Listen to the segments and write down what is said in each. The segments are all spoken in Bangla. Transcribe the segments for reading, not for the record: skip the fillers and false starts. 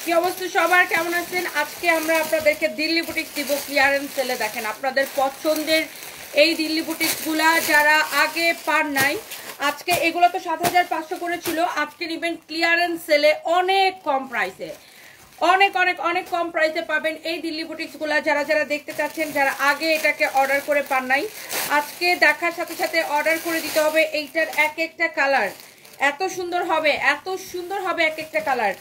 কি অবস্থা সবার, কেমন আছেন? আজকে আমরা আপনাদেরকে দিল্লি বুটিক দিব ক্লিয়ারেন্স সেলে। দেখেন আপনাদের পছন্দের এই দিল্লি বুটিকগুলা যারা আগে পার নাই, আজকে এগুলো তো 7500 করে ছিল, আজকে নেবেন ক্লিয়ারেন্স সেলে অনেক কম প্রাইসে, অনেক অনেক অনেক কম প্রাইসে পাবেন এই দিল্লি বুটিকসগুলা। যারা যারা দেখতে চাচ্ছেন, যারা আগে এটাকে অর্ডার করে পান নাই, আজকে দেখার সাথে সাথে অর্ডার করে দিতে হবে। এইটার এক একটা কালার এত সুন্দর হবে, এত সুন্দর হবে এক একটা কালার।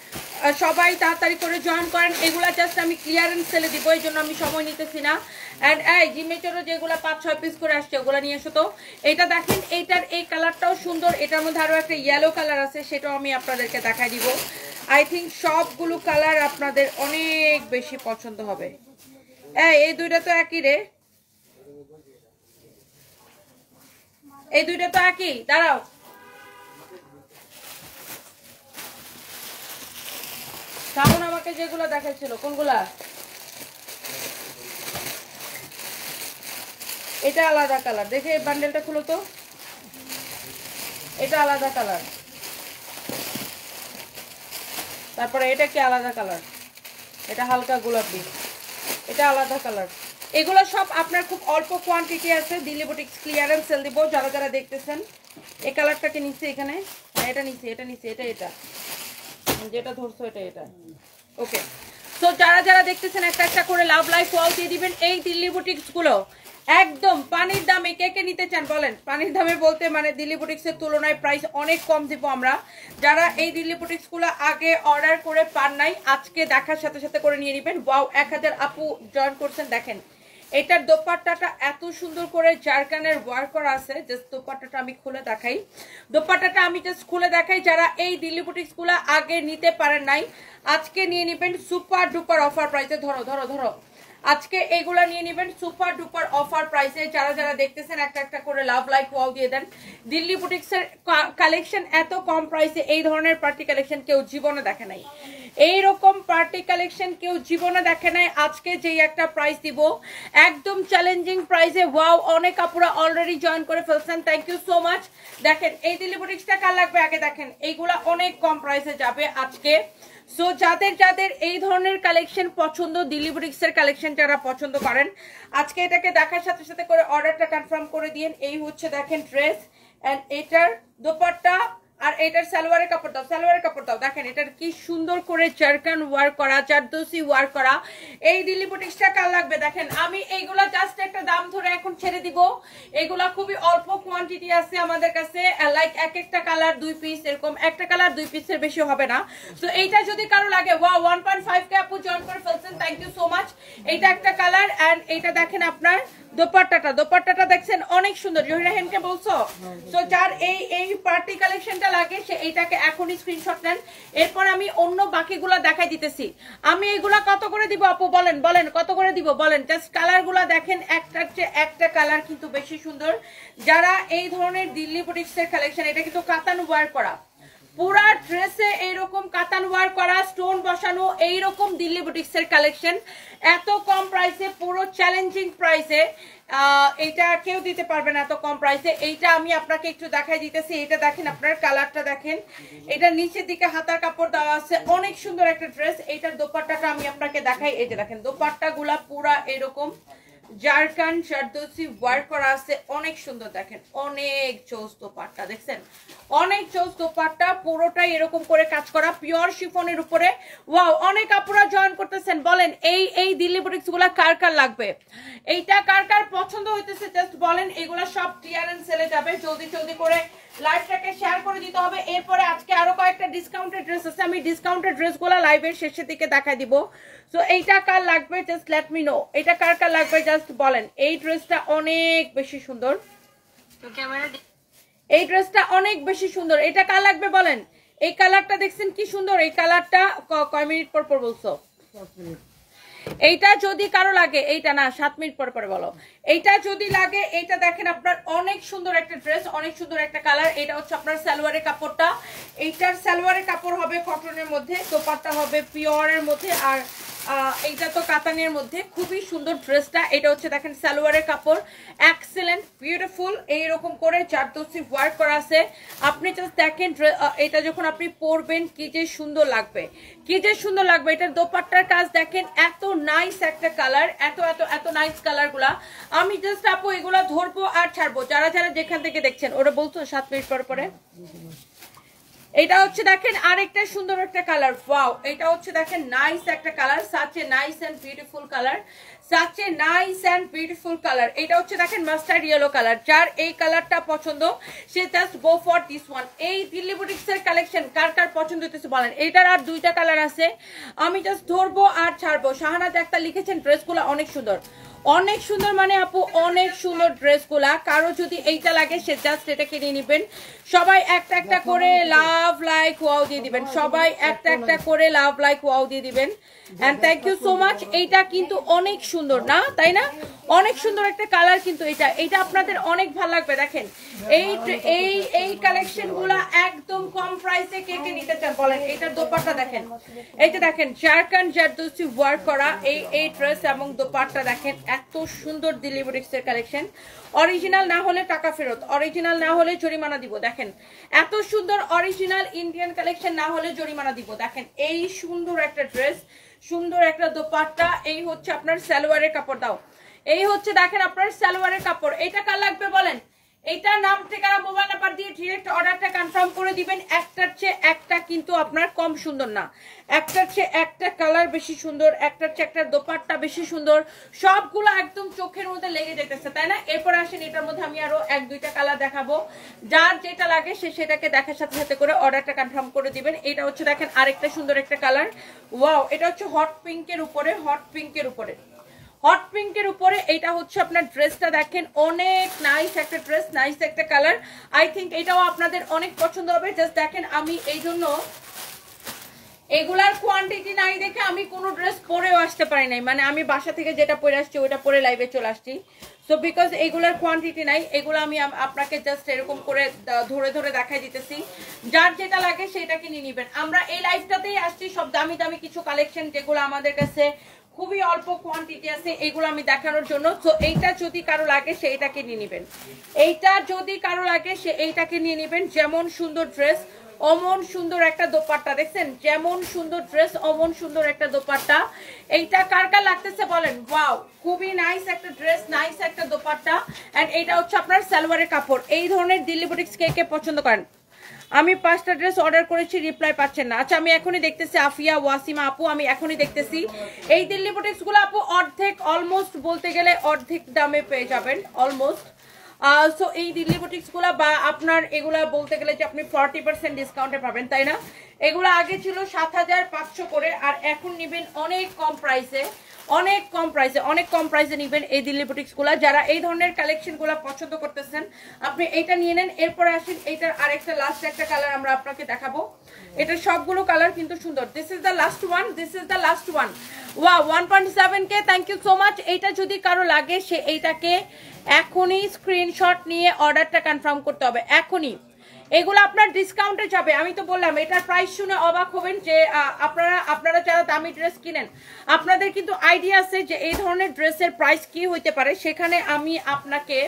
সবাই তাড়াতাড়ি করে জয়েন করেন। এগুলা জাস্ট আমি ক্লিয়ারেন্স সেলে দিব, এই জন্য আমি সময় নিতেছি না। অ্যান্ড এই জিমেচেরও যেগুলো 5-6 পিস করে আসছে ওগুলো নিয়ে এসো তো। এটা দেখেন, এইটার এই কালারটাও সুন্দর, এটার মধ্যে আরও একটা ইয়েলো কালার আছে, সেটাও আমি আপনাদেরকে দেখাই দিব। আই থিঙ্ক সবগুলো কালার আপনাদের অনেক বেশি পছন্দ হবে। এই দুইটা তো একই রে, এই দুইটা তো একই। দাঁড়াও, সামন আমাকে যেগুলো দেখাচ্ছিল কোনগুলা? এটা আলাদা কালার, দেখে এই বান্ডেলটা খুলো তো। এটা আলাদা কালার, তারপরে এটা কি আলাদা কালার, এটা হালকা গোলাপি, এটা আলাদা কালার। এগুলো সব আপনার খুব অল্প কোয়ান্টিটি আছে, দিল্লি বুটিক্স ক্লিয়ারেন্স সেল দিব। যারা যারা দেখতেছেন, এই কালারটাকে নিচ্ছে এখানে, এটা নিচ্ছে, এটা নিচ্ছে, এটা এটা যেটা ধরছো এটা এটা। ওকে, তো যারা যারা দেখতেছেন একটা একটা করে লাভ লাইফ ওয়াল দিয়ে দিবেন। এই দিল্লি বুটিক্স গুলো একদম পানির দামে, কে কে নিতে চান বলেন? পানির দামে বলতে মানে দিল্লি বুটিক্স এর তুলনায় প্রাইস অনেক কম দিব আমরা। যারা এই দিল্লি বুটিক্স গুলো আগে অর্ডার করে পান নাই, আজকে দেখার সাথে সাথে করে নিয়ে নেবেন। ওয়াও, 1000 আপু জয়েন করছেন। দেখেন এটার দোপাট্টাটা এত সুন্দর করে জারকানের ওয়ার্ক করা আছে। জাস্ট দোপাট্টাটা আমি খুলে দেখাই, দোপাট্টাটা আমি জাস্ট খুলে দেখাই। যারা এই দিল্লি বুটিক্স গুলো আগে নিতে পারেন নাই, আজকে নিয়ে নেবেন সুপার ডুপার অফার প্রাইসে। ধরো ধরো ধরো, আজকে এইগুলা নিয়ে নেবেন সুপার ডুপার অফার প্রাইসে। যারা যারা দেখতেছেন একটা একটা করে লাভ লাইক ওয়াও দিয়ে দেন। দিল্লি বুটিক্সের কালেকশন এত কম প্রাইসে, এই ধরনের পার্টি কালেকশন কেউ জীবনে দেখে নাই, এইরকম পার্টি কালেকশন কেউ জীবনে দেখে নাই। আজকে যেই একটা প্রাইস দিব, একদম চ্যালেঞ্জিং প্রাইসে। ওয়াও, অনেক আপুরা অলরেডি জয়েন করে ফেলছেন, থ্যাংক ইউ সো মাচ। দেখেন এই দিল্লি বুটিক্সটা কার লাগবে আগে দেখেন, এইগুলা অনেক কম প্রাইসে যাবে আজকে। সো যাদের যাদের এই ধরনের কালেকশন পছন্দ, দিল্লি বুটিক্সের কালেকশন যারা পছন্দ করেন, আজকে এটাকে দেখার সাথে সাথে করে অর্ডারটা কনফার্ম করে দিন। এই হচ্ছে দেখেন ড্রেস, এন্ড এটার দোপাট্টা, আর এটার সালোয়ারের কাপড় দাও, সালোয়ারের কাপড় দাও। দেখেন এটার কি সুন্দর করে জারকান ওয়ার্ক করা, জারদোসি ওয়ার্ক করা। এই দিল্লি বুটিক্সটা কার লাগবে দেখেন। আমি এইগুলা জাস্ট একটা দাম ধরে এখন ছেড়ে দিব। এগুলা খুবই অল্প কোয়ান্টিটি আছে আমাদের কাছে, লাইক এক একটা কালার 2 পিস, এরকম একটা কালার 2 পিসের বেশি হবে না। তো এইটা যদি কারো লাগে, ওয়াও 1.5 কে আপু জয়েন করে ফেলছেন, থ্যাংক ইউ সো মাচ। এইটা একটা কালার, এন্ড এইটা দেখেন আপনার দোপাট্টাটা, দোপাট্টাটা দেখছেন অনেক সুন্দর। জহিরা হেনকে বলছো, তো যার এই এই পার্টি কালেকশনটা লাগে সে এইটাকে এখনই স্ক্রিনশট নেন। এরপর আমি অন্য বাকিগুলা দেখাই দিতেছি। আমি এগুলা কত করে দিব আপু বলেন, বলেন কত করে দিব বলেন। জাস্ট কালারগুলা দেখেন, একটার চেয়ে একটা কালার কিন্তু বেশি সুন্দর। যারা এই ধরনের দিল্লি বুটিক্সের কালেকশন, এটা কিন্তু কাতান ওয়ার করা, পুরা ড্রেসে এইরকম কাতান ওয়ার করা, স্টোন বসানো, এইরকম দিল্লি বুটিক্সের কালেকশন এত কম প্রাইসে, পুরো চ্যালেঞ্জিং প্রাইসে। এটা কেউ দিতে পারবে না এত কম প্রাইসে। এইটা আমি আপনাকে একটু দেখাই দিতেছি। এটা দেখেন, আপনার কালারটা দেখেন, এটা নিচের দিকে হাতার কাপড় দেওয়া আছে, অনেক সুন্দর একটা ড্রেস। এইটার দোপাট্টাটা আমি আপনাকে দেখাই। এই যে দেখেন দোপাট্টা গুলা পুরা এরকম জারকান জারদোসি ওয়ার্ক করা আছে, অনেক সুন্দর। দেখেন অনেক চৌস দোপাট্টা, দেখছেন অনেক চৌস দোপাট্টা, পুরোটাই এরকম করে কাজ করা পিওর শিফনের উপরে। ওয়াও, অনেক আপুরা জয়েন করতেছেন। বলেন এই এই দিল্লি বুটিক্স গুলা কার কার লাগবে, এইটা কার কার পছন্দ হইতেছে জাস্ট বলেন। এগুলা সব ক্লিয়ারেন্স সেলে যাবে, জলদি জলদি করে লাইভটাকে শেয়ার করে দিতে হবে। এরপরে আজকে আরো কয়েকটা ডিসকাউন্টেড ড্রেস আছে, আমি ডিসকাউন্টেড ড্রেসগুলো লাইভের শেষের দিকে দেখাই দিব। সো এইটা কার লাগবে জাস্ট লেট মি নো, এটা কার কার লাগবে জাস্ট বলেন। এই ড্রেসটা অনেক বেশি সুন্দর, এই ড্রেসটা অনেক বেশি সুন্দর, এটা কার লাগবে বলেন। এই কালারটা দেখছেন কি সুন্দর, এই কালারটা কয় মিনিট পর পর বলছো? এইটা যদি কারো লাগে, এইটা না 7 মিনিট পর পরে বলো। এইটা যদি লাগে, এইটা দেখেন আপনার অনেক সুন্দর একটা ড্রেস, অনেক সুন্দর একটা কালার। এটা হচ্ছে আপনার সালোয়ারের কাপড়টা, এইটার সালোয়ারের কাপড় হবে কটনের মধ্যে, দোপাট্টা হবে পিওরের মধ্যে, আর এইটা তো কাতানের মধ্যে খুবই সুন্দর ড্রেসটা। এটা হচ্ছে দেখেন সালোয়ারের কাপড়, এক্সেলেন্ট বিউটিফুল, এইরকম করে জারদস্তি ওয়ার্ক করা আছে। আপনি জাস্ট দেখেন এটা যখন আপনি পরবেন কি যে সুন্দর লাগবে, কি যে সুন্দর লাগবে। এটার দোপাট্টার কাজ দেখেন, এত নাইস একটা কালার, এত এত এত নাইস কালার গুলা। আমি জাস্ট আপু এগুলা ধরবো আর ছাড়বো। যারা যারা যেখান থেকে দেখছেন ওরা বলতো 7 মিনিট পর পরে। এটা হচ্ছে দেখেন আরেকটা সুন্দর একটা কালার, ওয়াও। এটা হচ্ছে দেখেন নাইস একটা colour, such a nice and beautiful colour, such a nice and beautiful colour. এটা হচ্ছে দেখেন মাস্টার্ড ইয়েলো কালার। যার এই কালারটা পছন্দ সে just go for this one. এই দিল্লি বুটিক্স এর কালেকশন কার কার পছন্দ হইতেছে বলেন। এটার আর 2টা কালার আছে, আমি জাস্ট ধরবো আর ছাড়বো। শাহানাজ একটা লিখেছেন ড্রেসগুলো অনেক সুন্দর, অনেক সুন্দর মানে আপু অনেক সুন্দর ড্রেসগুলা। কারো যদি এইটা লাগে সে জাস্ট এটা কিনে নেবেন। সবাই একটা একটা করে লাভ লাইক ওয়াও দিয়ে দিবেন, সবাই একটা একটা করে লাভ লাইক ওয়াও দিয়ে দিবেন। And thank you so much. এইটা কিন্তু অনেক সুন্দর না, তাই না? অনেক সুন্দর একটা কালার কিন্তু এটা, এটা আপনাদের অনেক ভালো লাগবে। দেখেন এই এই এই কালেকশন গুলা একদম কম প্রাইসে কে কে নিতে চান বলেন। এটার দোপাট্টা দেখেন, এইটা দেখেন জারকান জারদস্তি ওয়ার্ক করা এই ড্রেস এবং দোপাট্টা দেখেন, এত সুন্দর দিল্লি বুটিক্স এর কালেকশন। অরিজিনাল না হলে টাকা ফেরত, অরিজিনাল না হলে জরিমানা দিব। দেখেন এত সুন্দর অরিজিনাল ইন্ডিয়ান কালেকশন না হলে জরিমানা দিব। দেখেন এই সুন্দর একটা ড্রেস, সুন্দর একটা দোপাট্টা। এই হচ্ছে আপনার সালোয়ারের কাপড়, দাও। এই হচ্ছে দেখেন আপনার সালোয়ারের কাপড়। এটা কার লাগবে বলেন। এটা নাম ঠিকানা মোবাইল নাম্বার দিয়ে ডিরেক্ট অর্ডারটা কনফার্ম করে দিবেন। একটার চেয়ে একটা কিন্তু আপনার কম সুন্দর না, একটার চেয়ে একটা কালার বেশি সুন্দর, একটার চেয়ে একটা দোপাট্টা বেশি সুন্দর, সবগুলো একদম চোখের মধ্যে লেগে যেতেছে, তাই না? এরপর আসেন এটার মধ্যে আমি আরো 1-2টা কালার দেখাবো। যার যেটা লাগে সে সেটাকে দেখার সাথে সাথে করে অর্ডারটা কনফার্ম করে দিবেন। এটা হচ্ছে দেখেন আরেকটা সুন্দর একটা কালার, ওয়াও। এটা হচ্ছে হট পিঙ্কের উপরে, হট পিঙ্কের উপরে, হট পিঙ্কের উপরে। এটা হচ্ছে আপনার ড্রেসটা দেখেন, অনেক নাইস একটা ড্রেস, নাইস একটা কালার। আই থিঙ্ক এটাও আপনাদের অনেক পছন্দ হবে। জাস্ট দেখেন আমি এই জন্য এগুলার কোয়ান্টিটি নাই দেখে আমি কোনো ড্রেস পরেও আসতে পারি নাই, মানে আমি বাসা থেকে যেটা পরে আসছি ওইটা পরে লাইভে চলে আসছি। সো বিকজ এগুলার কোয়ান্টিটি নাই, এগুলো আমি আপনাকে জাস্ট এরকম করে ধরে ধরে দেখাই দিতেছি। যার যেটা লাগে সেটা কিনে নেবেন। আমরা এই লাইভটাতেই আসছি সব দামি দামি কিছু কালেকশন যেগুলো আমাদের কাছে খুবই অল্প কোয়ান্টিটি আছে, এগুলো আমি দেখানোর জন্য। তো এইটা যদি কারো লাগে সে এইটাকে নিয়ে নেবেন, এইটা যদি কারো লাগে সে এইটাকে নিয়ে নেবেন। যেমন সুন্দর ড্রেস অমন সুন্দর একটা দোপাট্টা, দেখছেন যেমন সুন্দর ড্রেস অমন সুন্দর একটা দোপাট্টা। এইটা কার কার লাগতেছে বলেন। ওয়াও, খুবই নাইস একটা ড্রেস, নাইস একটা দোপাট্টা। এন্ড এইটা হচ্ছে আপনার সালোয়ারের কাপড়। এই ধরনের দিল্লি বুটিক্স কে কে পছন্দ করেন? আমি 5টা ড্রেস অর্ডার করেছি, রিপ্লাই পাচ্ছেন না। আচ্ছা আমি এখনই দেখতেছি, আফিয়া ওয়াসিমা আপু আমি এখনই দেখতেছি। এই দিল্লি বুটিক্স গুলো আপু অর্ধেক, অলমোস্ট বলতে গেলে অর্ধেক দামে পেয়ে যাবেন, অলমোস্ট। সো এই দিল্লি বুটিক্স গুলা বা আপনার এগুলা বলতে গেলে যে আপনি 40% ডিসকাউন্টে পাবেন, তাই না? এগুলো আগে ছিল 7500 করে, আর এখন নিবেন অনেক কম প্রাইসে, অনেক কম প্রাইসে, অনেক কম প্রাইসে নিবেন এই দিল্লি বুটিক্স গুলা। যারা এই ধরনের কালেকশন গুলা পছন্দ করতেছেন আপনি এইটা নিয়ে নেন। এরপরে আসেন এইটার আরেকটা লাস্ট একটা কালার আমরা আপনাকে দেখাবো। এটা সবগুলো কালার কিন্তু সুন্দর। This is the last one, this is the last one. Wow, 1.7K, thank you so much. এইটা যদি কারো লাগে সে এইটাকে এখনই স্ক্রিনশট নিয়ে অর্ডারটা কনফার্ম করতে হবে, এখনই। এগুলো আপনার ডিসকাউন্টে যাবে। আমি তো বললাম এটার প্রাইস শুনে অবাক হবেন যে আপনারা যারা দামি ড্রেস কিনেন আপনাদের কিন্তু আইডিয়া আছে যে এই ধরনের ড্রেসের প্রাইস কি হইতে পারে। সেখানে আমি আপনাকে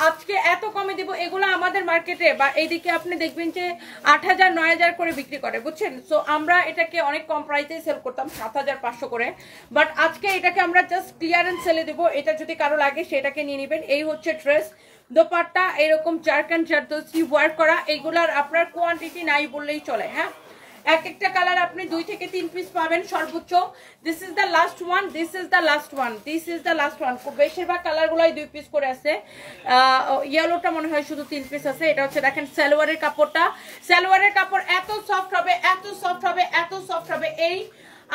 আজকে এত কমে দিব। এগুলো আমাদের মার্কেটে বা এইদিকে আপনি দেখবেন যে 8000-9000 করে বিক্রি করে, বুঝছেন? সো আমরা এটাকে অনেক কম প্রাইসে সেল করতাম 7500 করে, বাট আজকে এটাকে আমরা জাস্ট ক্লিয়ারেন্স সেলে দেবো। এটা যদি কারো লাগে সেটাকে নিয়ে নেবেন। এই হচ্ছে ড্রেস, দোপাট্টা এরকম জারকান জারদস্তি ওয়ার্ক করা। এগুলার আপনার কোয়ান্টিটি নাই বললেই চলে। হ্যাঁ, এক একটা কালার আপনি 2 থেকে 3 পিস পাবেন সর্বোচ্চ। This is the last one, this is the last one, this is the last one. বেশিরভাগ কালারগুলোই 2 পিস করে আছে। ইয়েলোটা মনে হয় শুধু 3 পিস আছে। এটা হচ্ছে দেখেন সালোয়ারের কাপড়টা, সালোয়ারের কাপড় এত সফট হবে, এত সফট হবে, এত সফট হবে। এই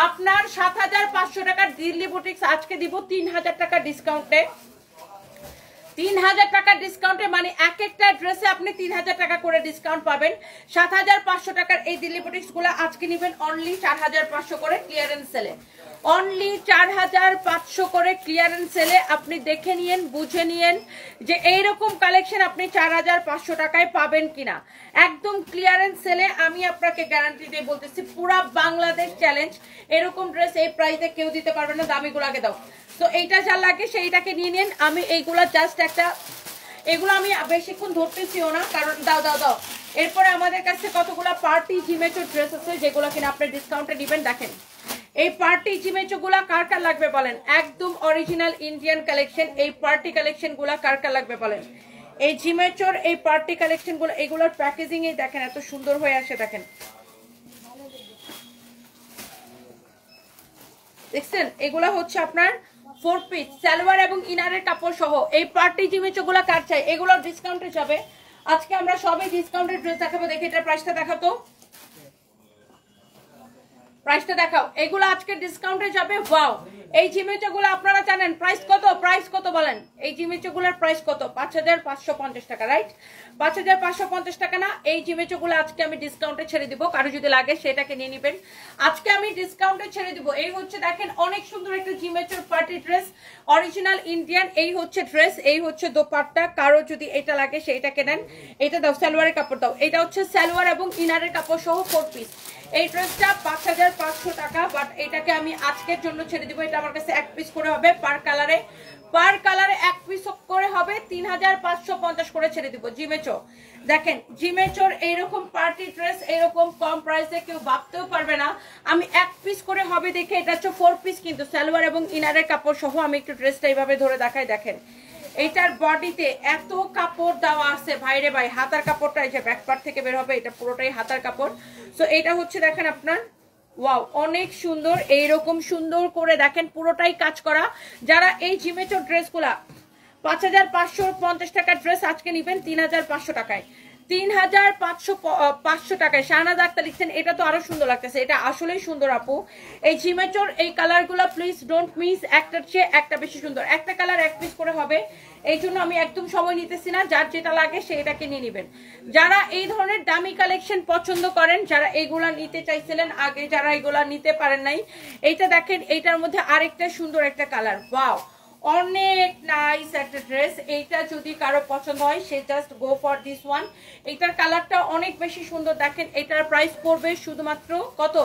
আপনার 7500 টাকার দিল্লি বুটিক্স আজকে দিব 3000 টাকা ডিসকাউন্টে। 3000 টাকা ডিসকাউন্টে, মানে এক একটা ড্রেসে আপনি 3000 টাকা করে ডিসকাউন্ট পাবেন। 7500 টাকার এই দিল্লি বুটিক্স গুলো আজকে নেবেন অনলি 4500 করে ক্লিয়ারেন্স সেলে, অনলি 4500 করে ক্লিয়ারেন্স সেলে। আপনি দেখে নিয়েন, বুঝে নিয়েন যে এইরকম কালেকশন আপনি 4500 টাকায় পাবেন কিনা। একদম ক্লিয়ারেন্স সেলে আমি আপনাকে গ্যারান্টি দিয়ে বলতেছি, পুরা বাংলাদেশ চ্যালেঞ্জ, এরকম ড্রেস এই প্রাইসে কেউ দিতে পারবে না। দামিগুলাকে দাও। তো এইটা যা লাগে সেইটাকে নিয়ে নিন। আমি এইগুলা জাস্ট একটা, এগুলো আমি বেশিক্ষণ ধরতেছিও না, কারণ দাও দাও দাও। এরপরে আমাদের কাছে কতগুলো পার্টি জিমেচো ড্রেস আছে যেগুলো কিনা আপনি ডিসকাউন্টে দিবেন। দেখেন এই পার্টি জিমেচো গুলা কার কার লাগবে বলেন, একদম অরিজিনাল ইন্ডিয়ান কালেকশন। এই পার্টি কালেকশন গুলা কার কার লাগবে বলেন। এই জিমেচোর এই পার্টি কালেকশন গুলো, এগুলোর প্যাকেজিং এ দেখেন এত সুন্দর হয়ে আসে। দেখেন দেখছেন, এগুলা হচ্ছে আপনার 4 পিস সালোয়ার এবং ইনারের কাপড় সহ। এই পার্টি জিমেচো গুলা কার চাই, এগুলো ডিসকাউন্টে যাবে। আজকে আমরা সবাই ডিসকাউন্টের ড্রেস দেখাবো। দেখি এটার প্রাইসটা দেখাতো, প্রাইসটা দেখাও। এগুলো আজকে ডিসকাউন্টে যাবে। ওয়াও, এই জিমেচোগুলো আপনারা জানেন প্রাইস কত, প্রাইস কত বলেন। এই জিমেচোগুলোর প্রাইস কত, 5550 টাকা, রাইট? 5550 টাকা না? এই জিমেচোগুলো আজকে আমি ডিসকাউন্টে ছেড়ে দিব, কারো যদি লাগে সেটাকে নিয়ে নেবেন। আজকে আমি ডিসকাউন্টে ছেড়ে দিব। এই হচ্ছে দেখেন অনেক সুন্দর একটা জিমেচোর পার্টি ড্রেস, অরিজিনাল ইন্ডিয়ান। এই হচ্ছে ড্রেস, এই হচ্ছে দোপাট্টা। কারো যদি এটা লাগে সেইটাকে নেন। এটা দাও, সালোয়ারের কাপড় দাও। এটা হচ্ছে সালোয়ার এবং ইনারের কাপড় সহ 4 পিস। এই ড্রেসটা 5500 টাকা, বাট এটাকে আমি আজকের জন্য ছেড়ে দিব। এটা আমার কাছে 1 পিস করে হবে পার কালারে, পার কালারে 1 পিস করে হবে 3550 করে ছেড়ে দিব। জিমেচো দেখেন, জিমেচোর এইরকম পার্টি ড্রেস এরকম কম প্রাইসে কেউ ভাবতেও পারবে না। আমি 1 পিস করে হবে দেখে, এটা হচ্ছে 4 পিস কিন্তু সালোয়ার এবং ইনারের কাপড় সহ। আমি একটু ড্রেসটা এইভাবে ধরে দেখাই। দেখেন এইটার বডিতে এত কাপড় দেওয়া আছে ভাইরে ভাই। হাতার কাপড়টা এই যে ব্যাক পার্ট থেকে বের হবে, এটা পুরোটাই হাতার কাপড়। সো এটা হচ্ছে দেখেন আপনার, ওয়াও অনেক সুন্দর। এইরকম সুন্দর করে দেখেন পুরোটাই কাজ করা। যারা এই জিমেচোর ড্রেসগুলা 5550 টাকার ড্রেস আজকে নিবেন 3500 টাকায়, 3500 টাকায়। শাহনাজ আক্তার লিখছেন এটা তো আরো সুন্দর লাগতেছে। এটা আসলেই সুন্দর আপু। এই জিমেচোর এই কালারগুলো প্লিজ ডোন্ট মিস, একটার চেয়ে একটা বেশি সুন্দর। একটা কালার 1 পিস করে হবে, এই জন্য আমি একদম সময় নিতেছি না। যার যেটা লাগে সেটাকে নিয়ে নেবেন। যারা এই ধরনের দামি কালেকশন পছন্দ করেন, যারা এইগুলা নিতে চাইছিলেন আগে, যারা এগুলা নিতে পারেন নাই, এইটা দেখেন। এইটার মধ্যে আরেকটা সুন্দর একটা কালার, ওয়াও অনেক নাইস একটা ড্রেস। এইটা যদি কারো পছন্দ হয় সে just go for this one. এইটার কালারটা অনেক বেশি সুন্দর। দেখেন এটার প্রাইস পড়বে শুধুমাত্র কত,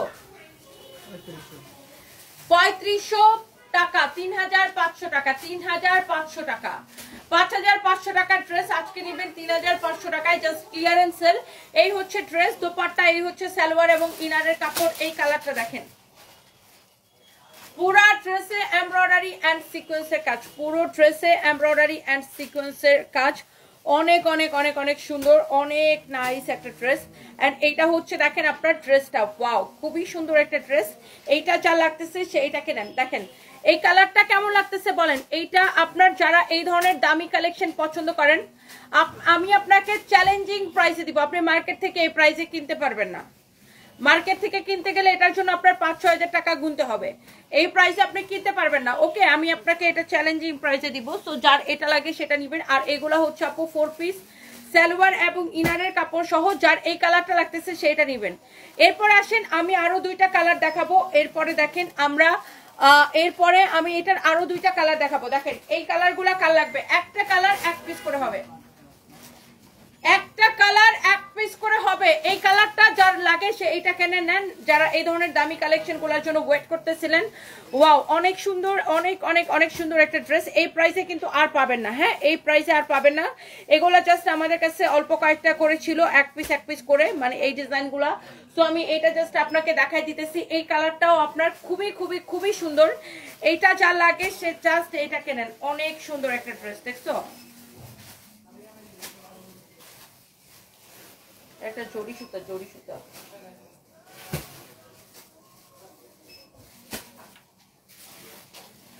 3500 টাকা, 3500 টাকা, 3500 টাকা। 5500 টাকার ড্রেস আজকে নেবেন 3500 টাকায়, জাস্ট ক্লিয়ারেন্স সেল। এই হচ্ছে ড্রেস, দোপাট্টা, এই হচ্ছে সালোয়ার এবং ইনারের কাপড়। এই কালারটা দেখেন, পুরো ড্রেসে এমব্রয়ডারি এন্ড সিকোয়েন্সের কাজ, পুরো ড্রেসে এমব্রয়ডারি এন্ড সিকোয়েন্সের কাজ। অনেক অনেক অনেক অনেক সুন্দর, অনেক নাইস একটা ড্রেস। এন্ড এইটা হচ্ছে দেখেন আপনার ড্রেসটা, ওয়াও খুবই সুন্দর একটা ড্রেস। এইটা যা লাগতেছে সেইটাকে নেন। দেখেন এই কালারটা কেমন লাগতেছে বলেন। এইটা আপনার যারা এই ধরনের দামি কালেকশন পছন্দ করেন, আমি আপনাকে চ্যালেঞ্জিং প্রাইসে দিব। আপনি মার্কেট থেকে এই প্রাইসে কিনতে পারবেন না। মার্কেট থেকে কিনতে গেলে এটার জন্য আপনার 5-6 টাকা গুনতে হবে। এই প্রাইসে আপনি কিনতে পারবেন না। ওকে, আমি আপনাকে এটা চ্যালেঞ্জিং প্রাইসে দিব। সো যার এটা লাগে সেটা নেবেন। আর এগুলো হচ্ছে আপু 4 পিস সালোয়ার এবং ইনারের কাপড় সহ। যার এই কালারটা লাগতেছে সেটা নেবেন। এরপরে আসেন আমি আরো 2টা কালার দেখাবো। এরপরে দেখেন আমরা এরপরে আমি এটার আরো 2টা কালার দেখাবো। দেখেন এই কালারগুলা কার লাগবে, একটা কালার 1 পিস করে হবে, একটা কালার 1 পিস করে হবে। এই কালারটা যার লাগে সে এইটা কিনে নেন। যারা এই ধরনের দামি কালেকশন গুলোর জন্য ওয়েট করতেছিলেন, ওয়াও অনেক সুন্দর, অনেক অনেক অনেক সুন্দর একটা ড্রেস। এই প্রাইসে কিন্তু আর পাবেন না। হ্যাঁ, এই প্রাইসে আর পাবেন না। এগুলা জাস্ট আমাদের কাছে অল্প কয়েকটা করে ছিল, 1 পিস করে, মানে এই ডিজাইনগুলা। সো আমি এটা জাস্ট আপনাকে দেখাই দিতেছি। এই কালারটাও আপনার খুবই খুবই খুবই সুন্দর। এইটা যা লাগে সে জাস্ট এইটা কেনেন। অনেক সুন্দর একটা ড্রেস, দেখছো? একটা জড়ি সুতা, জড়ি সুতা।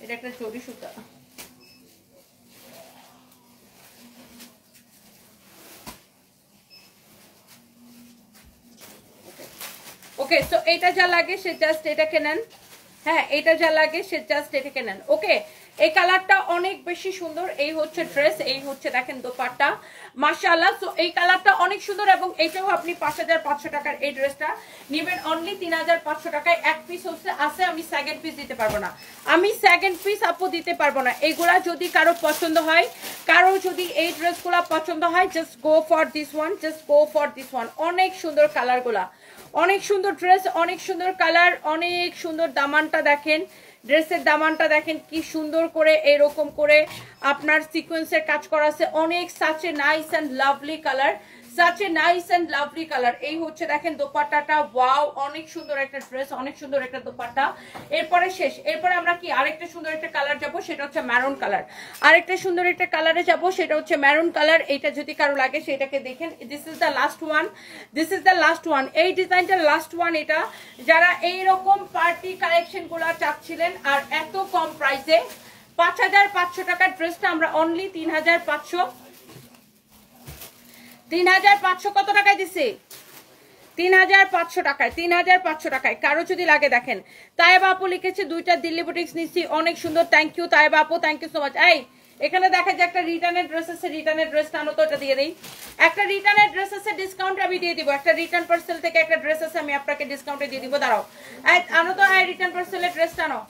এটা একটা জড়ি সুতা। ওকে, সো এটা যা লাগে সে জাস্ট এটাকে নেন। হ্যাঁ, এটা যা লাগে সে জাস্ট এটাকে নেন। ওকে, এই কালারটা অনেক বেশি সুন্দর। এই হচ্ছে ড্রেস, এই হচ্ছে দেখেন দোপাট্টা, মাশাআল্লাহ। সো এই কালারটা অনেক সুন্দর এবং এটাও আপনি 5500 টাকার এই ড্রেসটা নেবেন অনলি 3500 টাকায়। এক পিস হচ্ছে আছে, আমি সেকেন্ড পিস দিতে পারবো না, আমি সেকেন্ড পিস আপু দিতে পারবো না। এগুলা যদি কারো পছন্দ হয়, কারো যদি এই ড্রেসগুলা পছন্দ হয়, just go for this one, just go for this one. অনেক সুন্দর কালারগুলা, অনেক সুন্দর ড্রেস, অনেক সুন্দর কালার, অনেক সুন্দর। দামানটা দেখেন, ড্রেসের দামানটা দেখেন কি সুন্দর করে এরকম করে আপনার সিকোয়েন্সের কাজ করা আছে। অনেক such a nice and lovely colour, such a nice and lovely colour. এই হচ্ছে দেখেন দোপাট্টাটা, ওয়াও অনেক সুন্দর একটা ড্রেস, অনেক সুন্দর একটা দোপাট্টা। এরপরে শেষ, এরপরে আমরা কি আরেকটা সুন্দর একটা কালার যাব, সেটা হচ্ছে ম্যারুন কালার। আরেকটা সুন্দর একটা কালারে যাব, সেটা হচ্ছে ম্যারুন কালার। এইটা যদি কারো লাগে সেটাকে দেখেন, this is the last one, this is the last one. এই ডিজাইনটা লাস্ট ওয়ান। এটা যারা এইরকম পার্টি কালেকশন গুলা চাচ্ছিলেন আর এত কম প্রাইসে, 5500 টাকার ড্রেসটা আমরা অনলি 3500 কত টাকায় দিছি? 3500 টাকায়, 3500 টাকায়। কারো যদি লাগে দেখেন, তায়েবা আপু লিখেছে 2টা দিল্লি বুটিক্স নিচ্ছি, অনেক সুন্দর। থ্যাংক ইউ তায়েবা আপু, থ্যাংক ইউ সো মাচ। এই এখানে দেখা যায় একটা রিটার্নের ড্রেস আছে, রিটার্নের ড্রেসটা আনো তো, এটা দিয়ে দেই। একটা রিটার্নের ড্রেস আছে, ডিসকাউন্ট আমি দিয়ে দিব। একটা রিটার্ন পার্সেল থেকে একটা ড্রেস আছে, আমি আপনাকে ডিসকাউন্টে দিয়ে দিব। দাঁড়াও, আনো তো, রিটার্ন পার্সেলের ড্রেসটা আনো।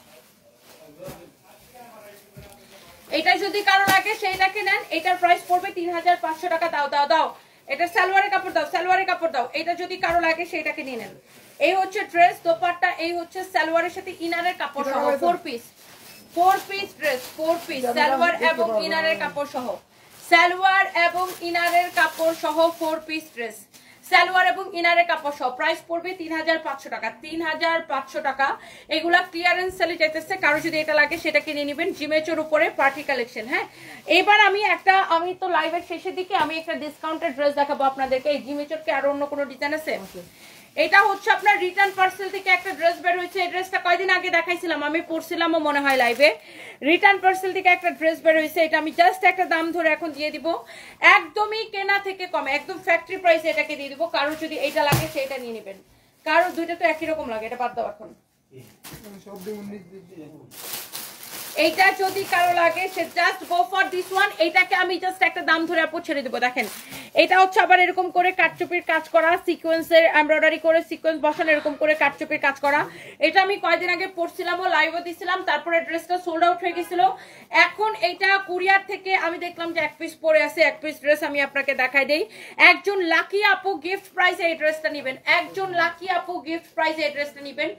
এটা যদি কারো লাগে সেইটাকে নেন, এটার প্রাইস পড়বে 3500 টাকা। দাও দাও দাও, এটা সালোয়ারের কাপড় দাও, সালোয়ারের কাপড় দাও। এটা যদি কারো লাগে সেইটাকে নিয়ে নেন। এই হচ্ছে ড্রেস, দোপাট্টা, এই হচ্ছে সালোয়ারের সাথে ইনারের কাপড় সহ 4 piece, 4 piece dress, 4 piece salwar এবং ইনারের কাপড় সহ, সালোয়ার এবং ইনারের কাপড় সহ 4 পিস ড্রেস, সালোয়ার এবং ইনারের কাপড় সহ। প্রাইস পড়বে 3500 টাকা, 3500 টাকা। এগুলা ক্লিয়ারেন্স সেলে যাইতেছে, কারো যদি এটা লাগে সেটাকে নিয়ে নেবেন। জিমেচোর উপরে পার্টি কালেকশন। হ্যাঁ, এবার আমি তো লাইভের শেষের দিকে আমি একটা ডিসকাউন্টেড ড্রেস দেখাবো আপনাদেরকে। এই জিমেচোর কি আরো অন্য কোনো ডিজাইন আছে? এটা হচ্ছে আপনার রিটার্ন পার্সেল থেকে একটা ড্রেস বের হয়েছে। এই ড্রেসটা কয়দিন আগে দেখাইছিলাম, আমি পরছিলামও মনে হয় লাইভে। রিটার্ন পার্সেল থেকে একটা ড্রেস বের হয়েছে, এটা আমি জাস্ট একটা দাম ধরে এখন দিয়ে দিব, একদমই কেনা থেকে কমে, একদম ফ্যাক্টরি প্রাইসে এটাকে দিয়ে দিব। কারো যদি এইটা লাগে সেটা নিয়ে নেবেন, কারো দুইটা তো একই রকম লাগে, এটা বাদ দাও এখন। এইটা যদি কারো লাগে সে just go for this one. এইটাকে আমি জাস্ট একটা দাম ধরে আপু ছেড়ে দেবো। দেখেন এটা হচ্ছে আবার এরকম করে কাটচুপির কাজ করা, সিকোয়েন্সের এমব্রয়ডারি করে সিকোয়েন্স বসানো, এরকম করে কাটচুপির কাজ করা। এটা আমি কয়েকদিন আগে পরছিলামও, লাইভও দিছিলাম, তারপরে ড্রেসটা সোল্ড আউট হয়ে গেছিল। এখন এইটা কুরিয়ার থেকে আমি দেখলাম যে এক পিস পরে আছে, এক পিস ড্রেস আমি আপনাকে দেখাই দেই। একজন লাকি আপু গিফট প্রাইসে এই ড্রেসটা নেবেন, একজন লাকি আপু গিফট প্রাইসে এই ড্রেসটা নেবেন।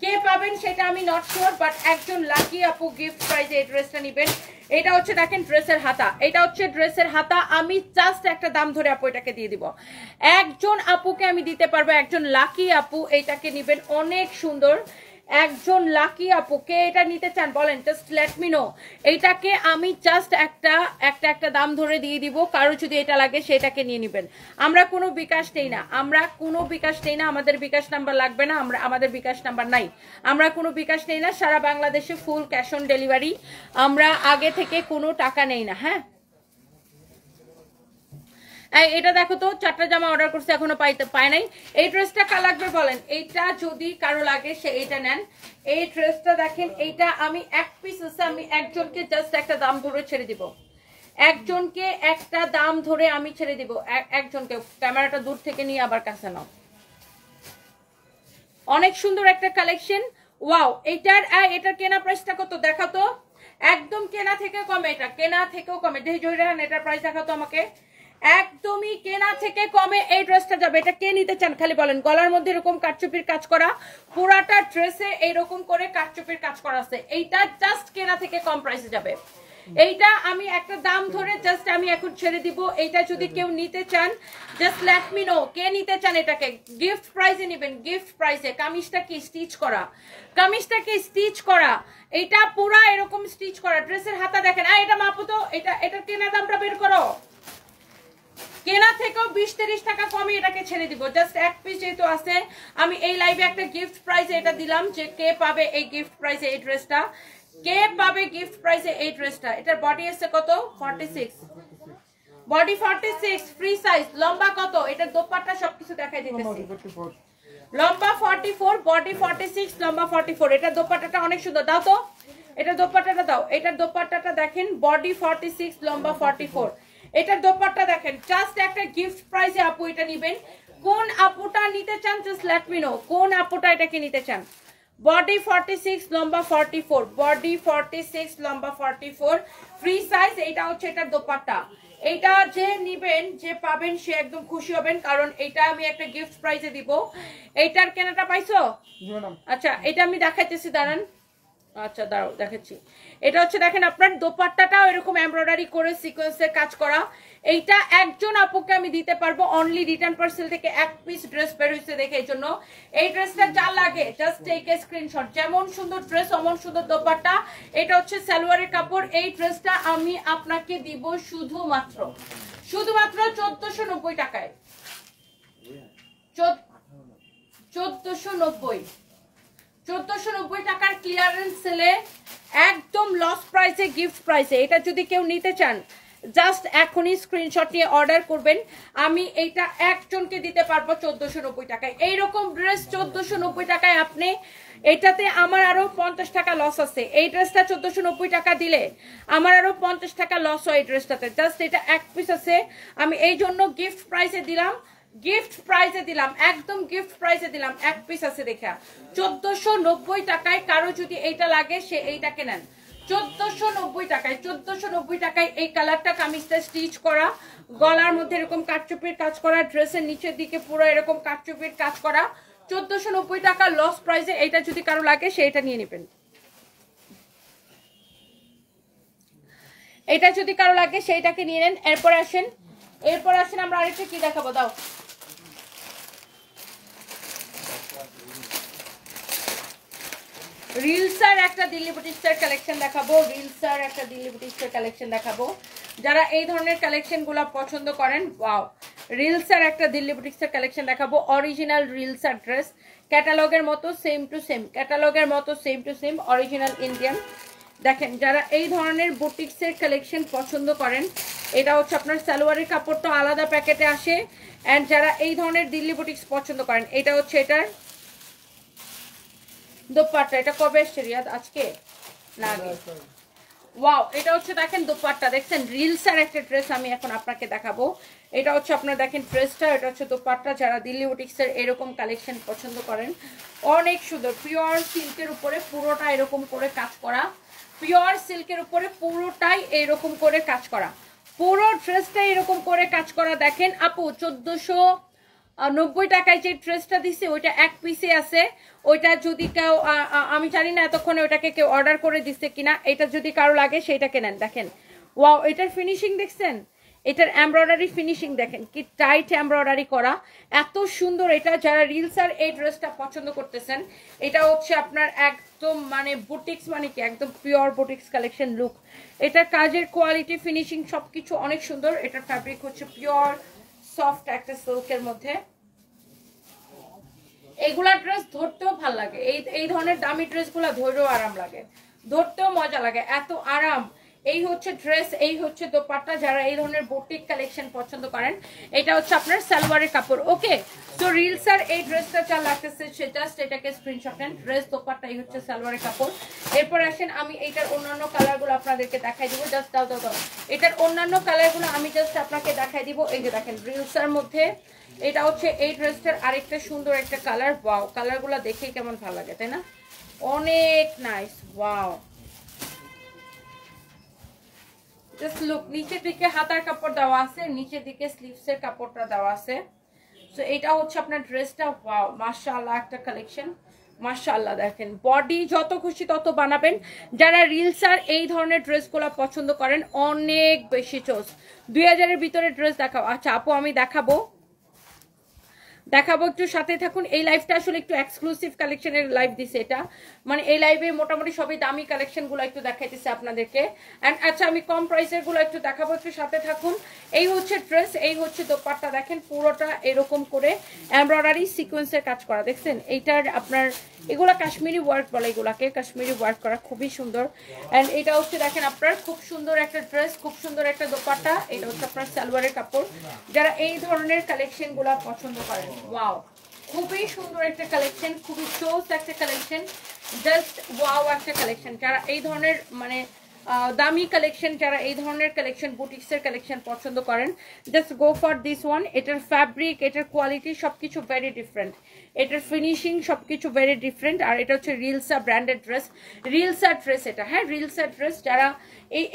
কে পাবেন সেটা আমি নট শিওর, বাট একজন লাকি আপু গিফট প্রাইজে এই ড্রেসটা নেবেন। এটা হচ্ছে দেখেন ড্রেসের হাতা, এটা হচ্ছে ড্রেসের হাতা। আমি জাস্ট একটা দাম ধরে আপু এটাকে দিয়ে দিব, একজন আপুকে আমি দিতে পারবো, একজন লাকি আপু এইটাকে নেবেন। অনেক সুন্দর, একজন লাকি আপুকে এটা নিতে চান বলেন, জাস্ট লেট মি নো। এইটাকে আমি জাস্ট একটা দাম ধরে দিয়ে দিব, কারো যদি এটা লাগে সেটাকে নিয়ে নেবেন। আমরা কোনো বিকাশ নেই না, আমরা কোনো বিকাশ নেই না, আমাদের বিকাশ নাম্বার লাগবে না, আমাদের বিকাশ নাম্বার নাই, আমরা কোনো বিকাশ নেই না। সারা বাংলাদেশে ফুল ক্যাশ অন ডেলিভারি, আমরা আগে থেকে কোনো টাকা নেই না। হ্যাঁ, এটা দেখো তো, 4টা জামা অর্ডার করছে, এখনো পায় নাই। এই ড্রেসটা কার লাগবে বলেন, এইটা যদি কারো লাগে সে এইটা নেন। এই ড্রেসটা দেখেন, এইটা আমি এক পিস আছে, আমি একজনকে জাস্ট একটা দাম ধরে ছেড়ে দিব, একজনকে একটা দাম ধরে আমি ছেড়ে দিব, একজনকে। ক্যামেরাটা দূর থেকে নিয়ে আবার কাছে নাও। অনেক সুন্দর একটা কালেকশন, ওয়াও। এটার কেনা প্রাইসটা কত দেখাও তো, একদম কেনা থেকে কমে, এটা কেনা থেকেও কমে। দেখি জয়রান এটার প্রাইস দেখাও তো আমাকে, একদমই কেনা থেকে কমে এই ড্রেসটা যাবে। এটা কে নিতে চান খালি বলেন। গলার মধ্যে এরকম কাটচুপির কাজ করা, পুরাটা ড্রেসে এইরকম করে কাটচুপির কাজ করা আছে। এইটা জাস্ট কেনা থেকে কম প্রাইসে যাবে। এইটা আমি একটা দাম ধরে জাস্ট আমি এখন ছেড়ে দিব। এইটা যদি কেউ নিতে চান জাস্ট লেট মি নো, কে নিতে চান এটাকে। গিফট প্রাইসে নেবেন, গিফট প্রাইসে। কামিজটা কি স্টিচ করা, কামিজটাকে স্টিচ করা, এইটা পুরা এরকম স্টিচ করা। ড্রেসের হাতা দেখেন, এটা মাপো তো, এটার কেনা দামটা বের করো। কেনা থেকেও 20-30 টাকা কমে এটাকে ছেড়ে দিব, জাস্ট এক পিস যেহেতু আছে। আমি এই লাইভে একটা গিফট প্রাইসে এটা দিলাম, যে কে পাবে এই গিফট প্রাইসে এই ড্রেসটা, কে পাবে গিফট প্রাইসে এই ড্রেসটা। এটার বডি আছে কত, 46, বডি 46 ফ্রি সাইজ। লম্বা কত, এটার দোপাট্টা সবকিছু দেখাই দিতেছি। লম্বা 44, বডি 46, লম্বা 44। এটার দোপাট্টাটা অনেক সুন্দর, দাও তো এটা দোপাট্টাটা দাও, এটার দোপাট্টাটা দেখেন, বডি 46, লম্বা 44। এটার দোপাট্টা দেখেন, জাস্ট একটা গিফট প্রাইসে আপু এটা নেবেন। কোন আপুটা নিতে চান জাস্ট লেট মি নো, কোন আপুটা এটাকে নিতে চান। বডি 46, লম্বা 44, বডি 46, লম্বা 44, ফ্রি সাইজ। এটা হচ্ছে এটার দোপাট্টা। এটা যে নিবেন, যে পাবেন, সে একদম খুশি হবেন, কারণ এটা আমি একটা গিফট প্রাইজে দিব। এইটার কেনাটা পাইছো? আচ্ছা, এটা আমি দেখাইতেছি, দাঁড়ান। আচ্ছা দাঁড়াও, দেখাচ্ছি। এটা হচ্ছে দেখেন আপনার দোপাট্টাটাও এরকম এমব্রয়ডারি করে সিকোয়েন্সের কাজ করা। এইটা একজন আপুকে আমি দিতে পারবো, অনলি রিটার্ন পার্সেল থেকে এক পিস ড্রেস বের হয়েছে দেখে। এই জন্য এই ড্রেসটা যা লাগে জাস্ট টেক এ স্ক্রিনশট। যেমন সুন্দর ড্রেস অমন সুন্দর দোপাট্টা। এটা হচ্ছে সালোয়ারের কাপড়। এই ড্রেসটা আমি আপনাকে দিব শুধুমাত্র 1490 টাকায়। 1490 টাকার ক্লিয়ারেন্স সেলে একদম লস প্রাইসে, গিফট প্রাইসে। এটা যদি কেউ নিতে চান জাস্ট এখনই স্ক্রিনশট নিয়ে অর্ডার করবেন। আমি এইটা একজনকে দিতে পারবো 1490 টাকায়। এইরকম ড্রেস 1490 টাকায় আপনি, এটাতে আমার আরো 50 টাকা লস আছে। এই ড্রেসটা 1490 টাকা দিলে আমার আরো 50 টাকা লস হয় এই ড্রেসটাতে। জাস্ট এটা এক পিস আছে, আমি এই জন্য গিফট প্রাইসে দিলাম, গিফট প্রাইসে দিলাম, একদম গিফট প্রাইসে দিলাম। এক পিস আছে দেখা 1490 টাকায়। কারো যদি এইটা লাগে সে এইটাকে নেন 1490 টাকায়। 1490 টাকায় এই কালারটা কামিজটা স্টিচ করা, গলার মধ্যে এরকম কাটচুপির কাজ করা, ড্রেসের নিচের দিকে পুরো এরকম কাটচুপির কাজ করা। 1490 টাকা লস প্রাইসে। এইটা যদি কারো লাগে সে এটা নিয়ে নেবেন। এটা যদি কারো লাগে সেইটাকে নিয়ে নেন। এরপর আসেন আমরা আরেকটা কি দেখাবো, দাও। রিলসার একটা দিল্লি বুটিক্সের কালেকশন দেখাবো, রিলসার একটা দিল্লি বুটিক্সের কালেকশন দেখাবো। যারা এই ধরনের কালেকশনগুলো পছন্দ করেন, ওয়াও, রিলসার একটা দিল্লি বুটিক্সের কালেকশন দেখাবো। অরিজিনাল রিলসার ড্রেস, ক্যাটালগের মতো সেম টু সেম, ক্যাটালগের মতো same to same, original Indian. দেখেন, যারা এই ধরনের বুটিক্সের কালেকশন পছন্দ করেন, এটা হচ্ছে আপনার সালোয়ারের কাপড়টা আলাদা প্যাকেটে আসে। অ্যান্ড যারা এই ধরনের দিল্লি বুটিক্স পছন্দ করেন, এটা হচ্ছে এটার দোপাট্টা। এটা কবে এসছে রিয়াদ? আজকে না আগে? ওয়াও, এটা হচ্ছে দেখেন দোপাট্টা। দেখছেন, রিলসার একটা ড্রেস আমি এখন আপনাকে দেখাবো। এটা হচ্ছে আপনার দেখেন ড্রেসটা, এটা হচ্ছে দোপাট্টা। যারা দিল্লি বুটিক্সের এরকম কালেকশন পছন্দ করেন, অনেক সুন্দর, পিওর সিল্কের উপরে পুরোটা এরকম করে কাজ করা, পিওর সিল্কের উপরে পুরোটাই এরকম করে কাজ করা, পুরো ড্রেসটা এরকম করে কাজ করা। দেখেন আপু, 1490 টাকায় যে ড্রেসটা দিছে ওইটা এক পিসে আছে। ওইটা যদি কেউ, আমি জানি না এতক্ষণে ওইটাকে কেউ অর্ডার করে দিচ্ছে কিনা। এটা যদি কারো লাগে সেইটাকে নেন। দেখেন, ওয়াও, এটার ফিনিশিং দেখছেন, এটার এমব্রয়ডারি ফিনিশিং দেখেন, কি টাইট এমব্রয়ডারি করা, এত সুন্দর। এটা যারা রিলসার এই ড্রেসটা পছন্দ করতেছেন, এটা হচ্ছে আপনার একদম মানে বুটিক্স, মানে কি একদম পিওর বুটিক্স কালেকশন লুক। এটার কাজের কোয়ালিটি, ফিনিশিং সবকিছু অনেক সুন্দর। এটার ফ্যাব্রিক হচ্ছে পিওর সফট একটা সিল্কের মধ্যে। এইগুলা ড্রেস ধরতেও ভাল লাগে, এই ধরনের দামি ড্রেসগুলো ধরেও আরাম লাগে, ধরতেও মজা লাগে, এত আরাম। এই হচ্ছে ড্রেস, এই হচ্ছে দোপাট্টা। যারা এই ধরনের বুটিক কালেকশন পছন্দ করেন, এটা হচ্ছে আপনার সালোয়ারের কাপড়। ওকে, তো রিলসার এই ড্রেসটা যা লাগতেছে সে জাস্ট এটাকে স্ক্রিনশট নেন। ড্রেস, দোপাট্টা, এই হচ্ছে সালোয়ারের কাপড়। এরপর আসেন, আমি এইটার অন্যান্য কালারগুলো আপনাদেরকে দেখাই দিব। জাস্ট দাও। এটার অন্যান্য কালারগুলো আমি জাস্ট আপনাকে দেখাই দিব। এই যে দেখেন, রিলসার মধ্যে এটা হচ্ছে এই ড্রেসটার আরেকটা সুন্দর একটা কালার। ওয়াও, কালারগুলো দেখেই কেমন ভালো লাগে, তাই না? অনেক নাইস। Wow, just look. নিচের দিকে হাতার কাপড় দেওয়া আছে, নিচের দিকে স্লিভসের কাপড়টা দেওয়া আছে। সো এটা হচ্ছে আপনার ড্রেসটা। ওয়াও, মাশাআল্লাহ একটা কালেকশন, মাশাআল্লাহ। দেখেন, বডি যত খুশি তত বানাবেন। যারা রিলসার এই ধরনের ড্রেসগুলো পছন্দ করেন, অনেক বেশি চোস। 2000-এর ভিতরে ড্রেস দেখাও। আচ্ছা আপু, আমি দেখাবো, একটু সাথে থাকুন। এই লাইভটা আসলে একটু এক্সক্লুসিভ কালেকশনের লাইভ দিছে এটা, মানে এই লাইভে মোটামুটি সবই দামি কালেকশনগুলো একটু দেখাইতেছে আপনাদেরকে। এন্ড আচ্ছা, আমি কম প্রাইসের গুলো একটু দেখাবো, একটু সাথে থাকুন। এই হচ্ছে ড্রেস, এই হচ্ছে দোপাট্টা। দেখেন, পুরোটা এরকম করে এমব্রয়ডারি সিকোয়েন্সের কাজ করা। দেখছেন, এইটার আপনার এগুলা কাশ্মীরি ওয়ার্ক বলে, এগুলাকে কাশ্মীরি ওয়ার্ক করা, খুবই সুন্দর। এন্ড এটা হচ্ছে দেখেন আপনার খুব সুন্দর একটা ড্রেস, খুব সুন্দর একটা দোপাট্টা। এটা হচ্ছে আপনার সালোয়ারের কাপড়। যারা এই ধরনের কালেকশনগুলো পছন্দ করেন, ওয়াও, খুবই সুন্দর একটা কালেকশন, খুবই চোস একটা কালেকশন। জাস্ট ওয়াও একটা কালেকশন। যারা এই ধরনের মানে দামি কালেকশন, যারা এই ধরনের কালেকশন বুটিক্সের কালেকশন পছন্দ করেন, just go for this one. এটার ফ্যাব্রিক, এটার কোয়ালিটি সবকিছু ভেরি ডিফারেন্ট, এটার ফিনিশিং সবকিছু ভেরি ডিফারেন্ট। আর এটা হচ্ছে রিলসা ব্র্যান্ডেড ড্রেস, রিলসা ড্রেস এটা, হ্যাঁ রিলসা ড্রেস। যারা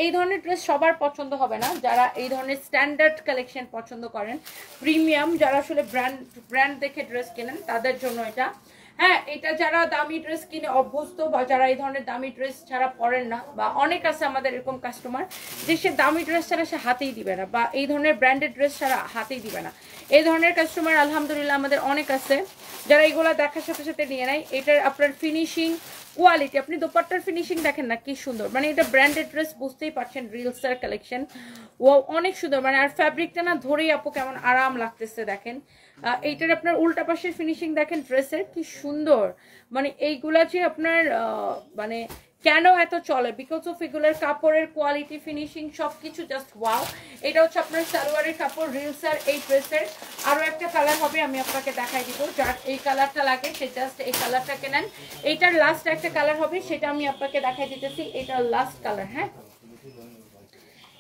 এই ধরনের ড্রেস সবার পছন্দ হবে না, যারা এই ধরনের স্ট্যান্ডার্ড কালেকশন পছন্দ করেন, প্রিমিয়াম, যারা আসলে ব্র্যান্ড দেখে ড্রেস কেনেন তাদের জন্য এটা। হ্যাঁ, এটা যারা দামি ড্রেস কিনে অভ্যস্ত বা যারা এই ধরনের দামি ড্রেস ছাড়া পরেন না, বা অনেক আছে আমাদের এরকম কাস্টমার যে সে দামি ড্রেস ছাড়া সে হাতেই দিবে না, বা এই ধরনের ব্র্যান্ডেড ড্রেস ছাড়া হাতেই দিবে না, এই ধরনের কাস্টমার আলহামদুলিল্লাহ আমাদের অনেক আছে, যারা এইগুলা দেখার সাথে সাথে নিয়ে নেয়। এটার আপনার ফিনিশিং কোয়ালিটি, আপনি দোপাট্টার ফিনিশিং দেখেন না কি সুন্দর, মানে এটা ব্র্যান্ডেড ড্রেস বুঝতেই পারছেন, রিলসের কালেকশন। ও অনেক সুন্দর, মানে আর ফ্যাব্রিকটা না ধরেই আপু কেমন আরাম লাগতেছে দেখেন। এইটার আপনার উল্টা পাশের ফিনিশিং দেখেন ড্রেসের কি সুন্দর, মানে এইগুলা যে আপনার মানে কেন এত চলে, বিকজ অফ এগুলোর কাপড়ের কোয়ালিটি, ফিনিশিং সবকিছু জাস্ট ওয়াও। এটা হচ্ছে আপনার সালোয়ারের কাপড় রিলসের এই ড্রেসের। আরো একটা কালার হবে, আমি আপনাকে দেখাই দিব, যার এই কালারটা লাগে সে জাস্ট এই কালারটা কেনেন। এইটার লাস্ট একটা কালার হবে, সেটা আমি আপনাকে দেখাই দিতেছি, এটার লাস্ট কালার। হ্যাঁ,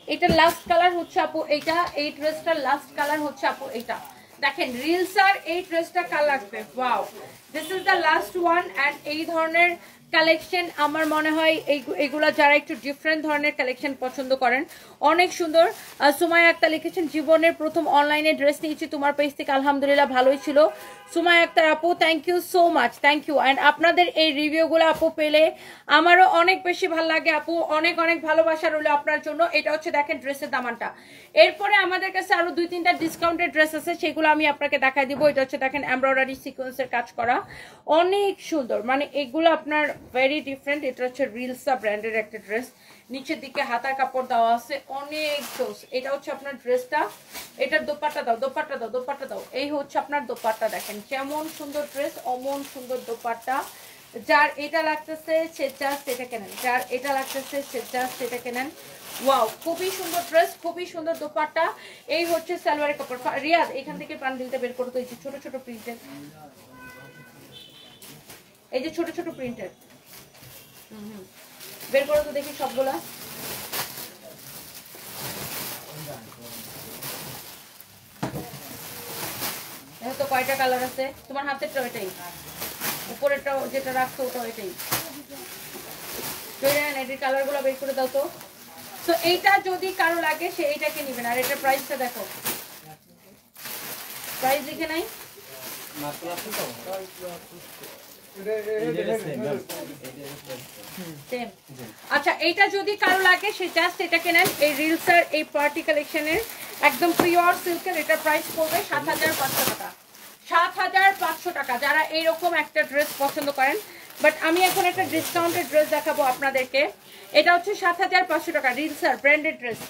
এটার লাস্ট কালার হচ্ছে আপু এইটা, এই ড্রেসটার লাস্ট কালার হচ্ছে আপু এইটা। দেখেন রিলসার এই ড্রেসটা কার লাগবে, wow, this is the last one. And এই ধরনের কালেকশন আমার মনে হয় এইগুলা যারা একটু ডিফারেন্ট ধরনের কালেকশন পছন্দ করেন, অনেক সুন্দর। সুমাইয়া আক্তার লিখেছেন, জীবনের প্রথম অনলাইনে ড্রেস নিয়েছি তোমার পেজ থেকে, আলহামদুলিল্লাহ ভালোই ছিল। সুমাইয়া আক্তার আপু, thank you so much, thank you. And আপনাদের এই রিভিউগুলো আপু পেলে আমারও অনেক বেশি ভালো লাগে আপু, অনেক অনেক ভালোবাসা রইল আপনার জন্য। এটা হচ্ছে দেখেন ড্রেসের দামানটা। এরপরে আমাদের কাছে আরো 2-3টা ডিসকাউন্টেড ড্রেস আছে, সেগুলো আমি আপনাকে দেখাই দিব। এটা হচ্ছে দেখেন এমব্রয়ডারি সিকোয়েন্সের কাজ করা, অনেক সুন্দর, মানে এগুলো আপনার ভেরি ডিফারেন্ট। এটা হচ্ছে রিলসা ব্র্যান্ডের একটা ড্রেস, নিচের দিকে হাতার কাপড় দেওয়া আছে, অনেক জোস। এটা হচ্ছে আপনার ড্রেসটা, এটার দোপাট্টা দাও, দোপাট্টা দাও, দোপাট্টা দাও, এই হচ্ছে আপনার দোপাট্টা। দেখেন যেমন সুন্দর ড্রেস অমন সুন্দর দোপাট্টা। যার এটা লাগতেছে সে জাস্ট এটা কেনেন, যার এটা লাগতেছে সে জাস্ট এটা কেনেন। ওয়াও, খুবই সুন্দর ড্রেস, খুবই সুন্দর দোপাট্টা। এই হচ্ছে সালোয়ারের কাপড়। রিয়াদ এখান থেকে বান্ডিলটা বের করো তো, এই যে ছোট ছোট প্রিন্টের, এই যে ছোট ছোট প্রিন্টের, বের করো তো দেখি সবগুলা। দেখো তো কয়টা কালার আছে, তোমার হাতেরটা ওইটাই, উপরেরটা যেটা রাখছো ওটা ওইটাই। এটির কালার গুলো বের করে দাও তো। তো এইটা যদি কারো লাগে সে এইটাকে নিবেন। আর এটার প্রাইসটা দেখো, প্রাইস লিখে নাই, আচ্ছা এইটা যদি কারো লাগে সে জাস্ট এটাকে নেন। এই রিলসের এই পার্টি কালেকশনের একদম পিওর সিল্কের, এটার প্রাইস পড়বে ৭৫০০ টাকা, ৭৫০০ টাকা। যারা এইরকম একটা ড্রেস পছন্দ করেন, বাট আমি এখন একটা ডিসকাউন্টেড ড্রেস দেখাবো আপনাদেরকে। এটা হচ্ছে ৭৫০০ টাকা, রিলসের ব্র্যান্ডেড ড্রেস।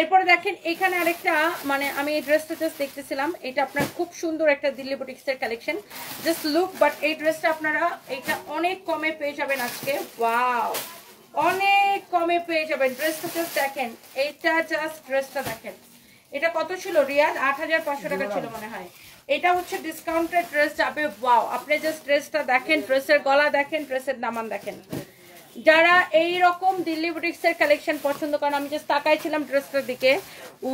এরপরে দেখেন এখানে আরেকটা, মানে আমি এই ড্রেসটা জাস্ট দেখতেছিলাম, এটা আপনার খুব সুন্দর একটা দিল্লি বুটিক্সের কালেকশন, জাস্ট লুক। বাট এই ড্রেসটা আপনারা এটা অনেক কমে পেয়ে যাবেন আজকে, ওয়াও, অনেক কমে পেয়ে যাবেন। ড্রেসটা জাস্ট দেখেন, এইটা জাস্ট ড্রেসটা দেখেন, এটা কত ছিল রিয়াদ? ৮৫০০ টাকা ছিল মনে হয়। এটা হচ্ছে ডিসকাউন্টেড ড্রেস যাবে, ওয়াও। আপনি জাস্ট ড্রেসটা দেখেন, ড্রেসের গলা দেখেন, ড্রেসের দামান দেখেন। যারা এই রকম দিল্লি বুটিক্সের কালেকশন পছন্দ করেন, আমি জাস্ট তাকাইছিলাম ড্রেসটার দিকে,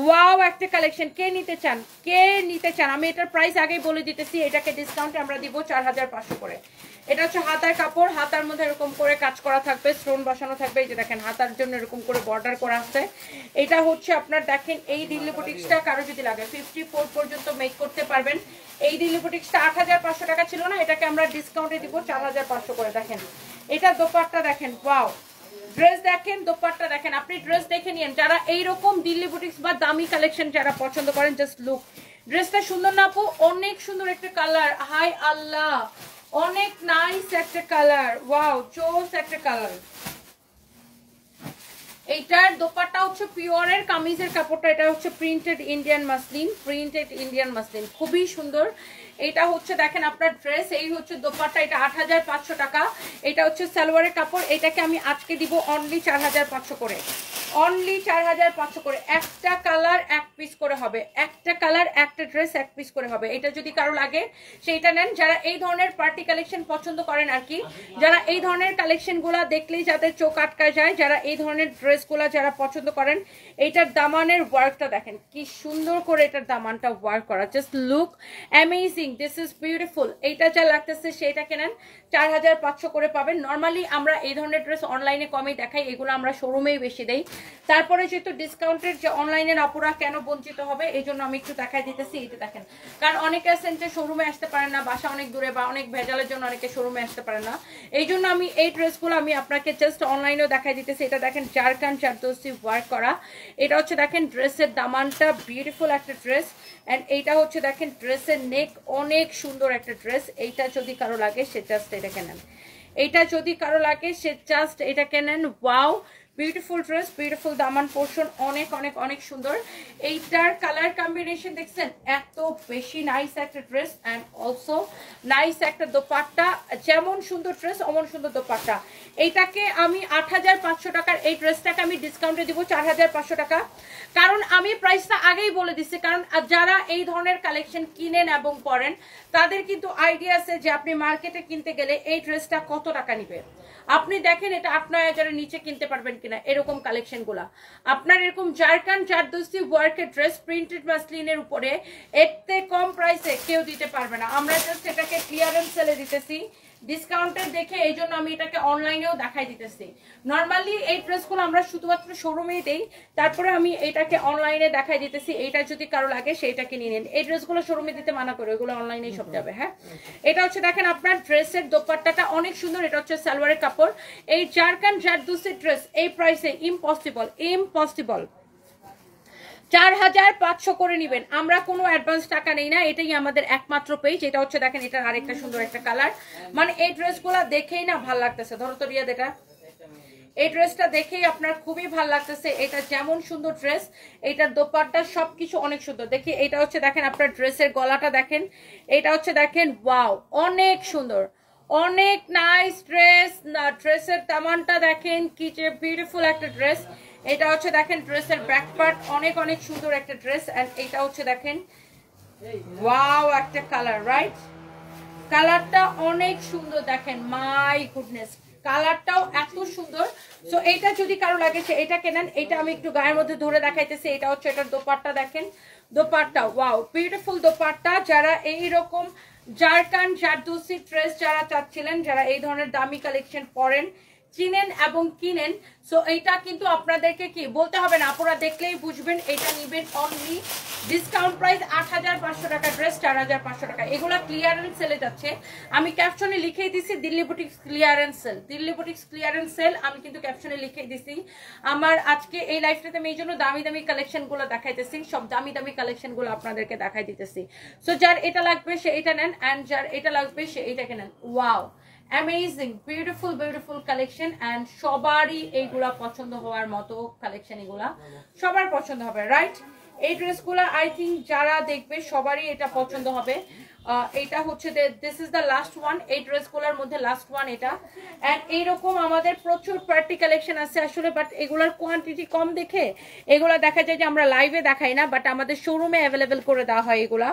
ওয়াও একটা কালেকশন। কে নিতে চান, কে নিতে চান? আমি এটার প্রাইস আগেই বলে দিতেছি, এটাকে ডিসকাউন্টে আমরা দিব ৪৫০০ করে। এটা হচ্ছে হাতার কাপড়, হাতার মধ্যে এরকম করে কাজ করা থাকবে, স্টোন বসানো থাকবে, এই যে দেখেন হাতার জন্য এরকম করে বর্ডার করা আছে। এটা হচ্ছে আপনার দেখেন এই দিল্লি বুটিক্সটা কারো যদি লাগে 54 পর্যন্ত মেক করতে পারবেন। এই দিল্লি বুটিক্সটা ৮৫০০ টাকা ছিল না, এটাকে আমরা ডিসকাউন্টে দিব ৪৫০০ করে। দেখেন এটা দোপাট্টা দেখেন, ওয়াও, ড্রেস দেখেন, দোপাট্টা দেখেন, আপনি ড্রেস দেখে নিন। যারা এইরকম দিল্লি বুটিক্স বা দামি কালেকশন যারা পছন্দ করেন, জাস্ট লুক, ড্রেসটা সুন্দর না আপু? অনেক সুন্দর একটা কালার, হাই আল্লাহ, অনেক নাইস একটা কালার, ওয়াও, জোস একটা কালার। এইটার দোপাট্টা হচ্ছে পিওরের, কামিজের কাপড়টা এটা হচ্ছে printed Indian muslin, printed Indian muslin, খুবই সুন্দর। এটা হচ্ছে দেখেন আপনার ড্রেস, এই হচ্ছে দোপাট্টা, এটা ৮৫০০ টাকা। এটা হচ্ছে সালোয়ারের কাপড়, এটাকে আমি আজকে দিব অনলি ৪৫০০ করে, অনলি 4500 করে, একটা কালার এক পিস করে হবে, একটা কালার একটা ড্রেস এক পিস করে হবে। এটা যদি কারো লাগে সেইটা নেন, যারা এই ধরনের পার্টি কালেকশন পছন্দ করেন আর কি, যারা এই ধরনের কালেকশনগুলো দেখলেই যাদের চোখ আটকা যায়, যারা এই ধরনের ড্রেসগুলো যারা পছন্দ করেন, এইটার দামানের ওয়ার্কটা দেখেন কি সুন্দর করে এটার দামানটা ওয়ার্ক করা, just look amazing, this is beautiful. এইটা যা লাগতেছে সেইটা কেনেন 4500 করে পাবেন। নর্মালি আমরা এই ধরনের ড্রেস অনলাইনে কমই দেখাই, এগুলো আমরা শোরুমেই বেশি দেই। তারপরে যেহেতু ডিসকাউন্টের যে অনলাইনের আপুরা কেন বঞ্চিত হবে এই জন্য আমি একটু দেখাই দিতেছি। এটা দেখেন, কারণ অনেকে আছেন যে শোরুমে আসতে পারেন না, বাসা অনেক দূরে বা অনেক ভেজালের জন্য অনেকে শোরুমে আসতে পারে না, এই জন্য আমি এই ড্রেসগুলো আমি আপনাকে জাস্ট অনলাইনেও দেখাই দিতেছি। এটা দেখেন জারকান জারদোসি ওয়ার্ক করা, এটা হচ্ছে দেখেন ড্রেসের দামানটা বিউটিফুল একটা ড্রেস, অ্যান্ড এইটা হচ্ছে দেখেন ড্রেসের নেক অনেক সুন্দর একটা ড্রেস। এইটা যদি কারো লাগে সে জাস্ট এটা কেনেন, এইটা যদি কারো লাগে সে জাস্ট এটা কেনেন। ওয়াও, বিউটিফুল ড্রেস, বিউটিফুল দামান পোর্শন, অনেক অনেক অনেক সুন্দর। এইটার কালার কম্বিনেশন দেখছেন, এত বেশি নাইস একটা ড্রেস, অ্যান্ড অলসো নাইস একটা দোপাট্টা, যেমন সুন্দর ড্রেস অমন সুন্দর দোপাট্টা। এইটাকে আমি 8500 টাকার এই ড্রেসটাকে আমি ডিসকাউন্টে দিব 4500 টাকা, কারণ আমি প্রাইসটা আগেই বলে দিচ্ছি, কারণ যারা এই ধরনের কালেকশন কিনেন এবং পরেন তাদের কিন্তু আইডিয়া আছে যে আপনি মার্কেটে কিনতে গেলে এই ড্রেসটা কত টাকা নিবে। আপনি দেখেন এটা 8-9 হাজারের নিচে কিনতে পারবেন কিনা এরকম কালেকশন গুলা। আপনার এরকম জারকান জারদোসি ওয়ার্কের ড্রেস প্রিন্টেড মাসলিনের উপরে এতে কম প্রাইসে কেউ দিতে পারবে না। আমরা জাস্ট এটাকে ক্লিয়ারেন্স সেলে দিতেছি ডিসকাউন্টের দেখে, এই জন্য আমি এটাকে অনলাইনেও দেখাই দিতেছি। নর্মালি এই ড্রেসগুলো আমরা শুধুমাত্র শোরুমেই দেই, তারপরে আমি এটাকে অনলাইনে দেখাই দিতেছি। এইটা যদি কারো লাগে সেইটাকে নিয়ে নিন। এই ড্রেসগুলো শোরুমে দিতে মানা করে, এগুলো অনলাইনেই সব যাবে। হ্যাঁ, এটা হচ্ছে দেখেন আপনার ড্রেসের দোপাট্টাটা অনেক সুন্দর, এটা হচ্ছে সালোয়ারের কাপড়। এই জারকান জারদোসি ড্রেস এই প্রাইসে ইম্পসিবল, ইম্পসিবল। 4500 করে নিবেন, আমরা কোনো অ্যাডভান্স টাকা নেই না, এটাই আমাদের একমাত্র পেজ। এটা হচ্ছে দেখেন এটার আরেকটা সুন্দর একটা কালার, মানে এই ড্রেসগুলো দেখেই না ভাল লাগতেছে। ধরো তো রিয়াদ, এটা এই ড্রেসটা দেখেই আপনার খুবই ভাল লাগতেছে। এটা যেমন সুন্দর ড্রেস, এটার দোপাট্টা সবকিছু অনেক সুন্দর। দেখি এটা হচ্ছে দেখেন আপনার ড্রেসের গলাটা দেখেন, এটা হচ্ছে দেখেন ওয়াও অনেক সুন্দর, অনেক নাইস ড্রেস। ড্রেসের দামানটা দেখেন কি যে বিউটিফুল একটা ড্রেস। এটা হচ্ছে দেখেন ড্রেসের ব্যাক পার্ট, অনেক অনেক সুন্দর একটা ড্রেস। এন্ড এটা হচ্ছে দেখেন ওয়াও একটা কালার, রাইট? কালারটা অনেক সুন্দর দেখেন, মাই গুডনেস, কালারটাও এত সুন্দর। সো এইটা যদি কারো লাগে সে এটা কেনেন। এটা আমি একটু গায়ের মধ্যে ধরে দেখাইতেছি। এটা হচ্ছে এটার দোপাট্টা দেখেন, দোপাট্টা ওয়াও বিউটিফুল দোপাট্টা। যারা এইরকম জারকান জারদোসি ড্রেস যারা চাচ্ছিলেন, যারা এই ধরনের দামি কালেকশন পরেন, চিনেন এবং কিনেন, সো এইটা কিন্তু আপনাদেরকে কি বলতে হবে না, আপনারা দেখলেই বুঝবেন। এটা নিবেন অনলি ডিসকাউন্ট প্রাইস 8500 টাকা ড্রেস 4500 টাকা। এগুলা ক্লিয়ারেন্স সেলে যাচ্ছে, আমি ক্যাপশনে লিখেই দিছি Delhi boutiques clearance sale, Delhi boutiques clearance sale আমি কিন্তু ক্যাপশনে লিখেই দিছি। আমার আজকে এই লাইফটাতে আমি এই জন্য দামি দামি কালেকশনগুলো দেখাইতেছি, সব দামি দামি কালেকশনগুলো আপনাদেরকে দেখাই দিতেছি। সো যার এটা লাগবে সে এটা নেন, অ্যান্ড যার এটা লাগবে সে এটাকে নেন। Wow amazing, beautiful beautiful collection, and সবারই এইগুলা পছন্দ হওয়ার মতো কালেকশন, এগুলা সবার পছন্দ হবে, রাইট? এই ড্রেসগুলো আই থিঙ্ক যারা দেখবে সবারই এটা পছন্দ হবে। এটা হচ্ছে this is the last one, এই ড্রেসগুলোর মধ্যে লাস্ট ওয়ান এটা। অ্যান্ড এইরকম আমাদের প্রচুর পার্টি কালেকশন আছে আসলে, বাট এগুলোর কোয়ান্টিটি কম দেখে এগুলা দেখা যায় যে আমরা লাইভে দেখাই না, বাট আমাদের শোরুমে অ্যাভেলেবেল করে দেওয়া হয়। এগুলা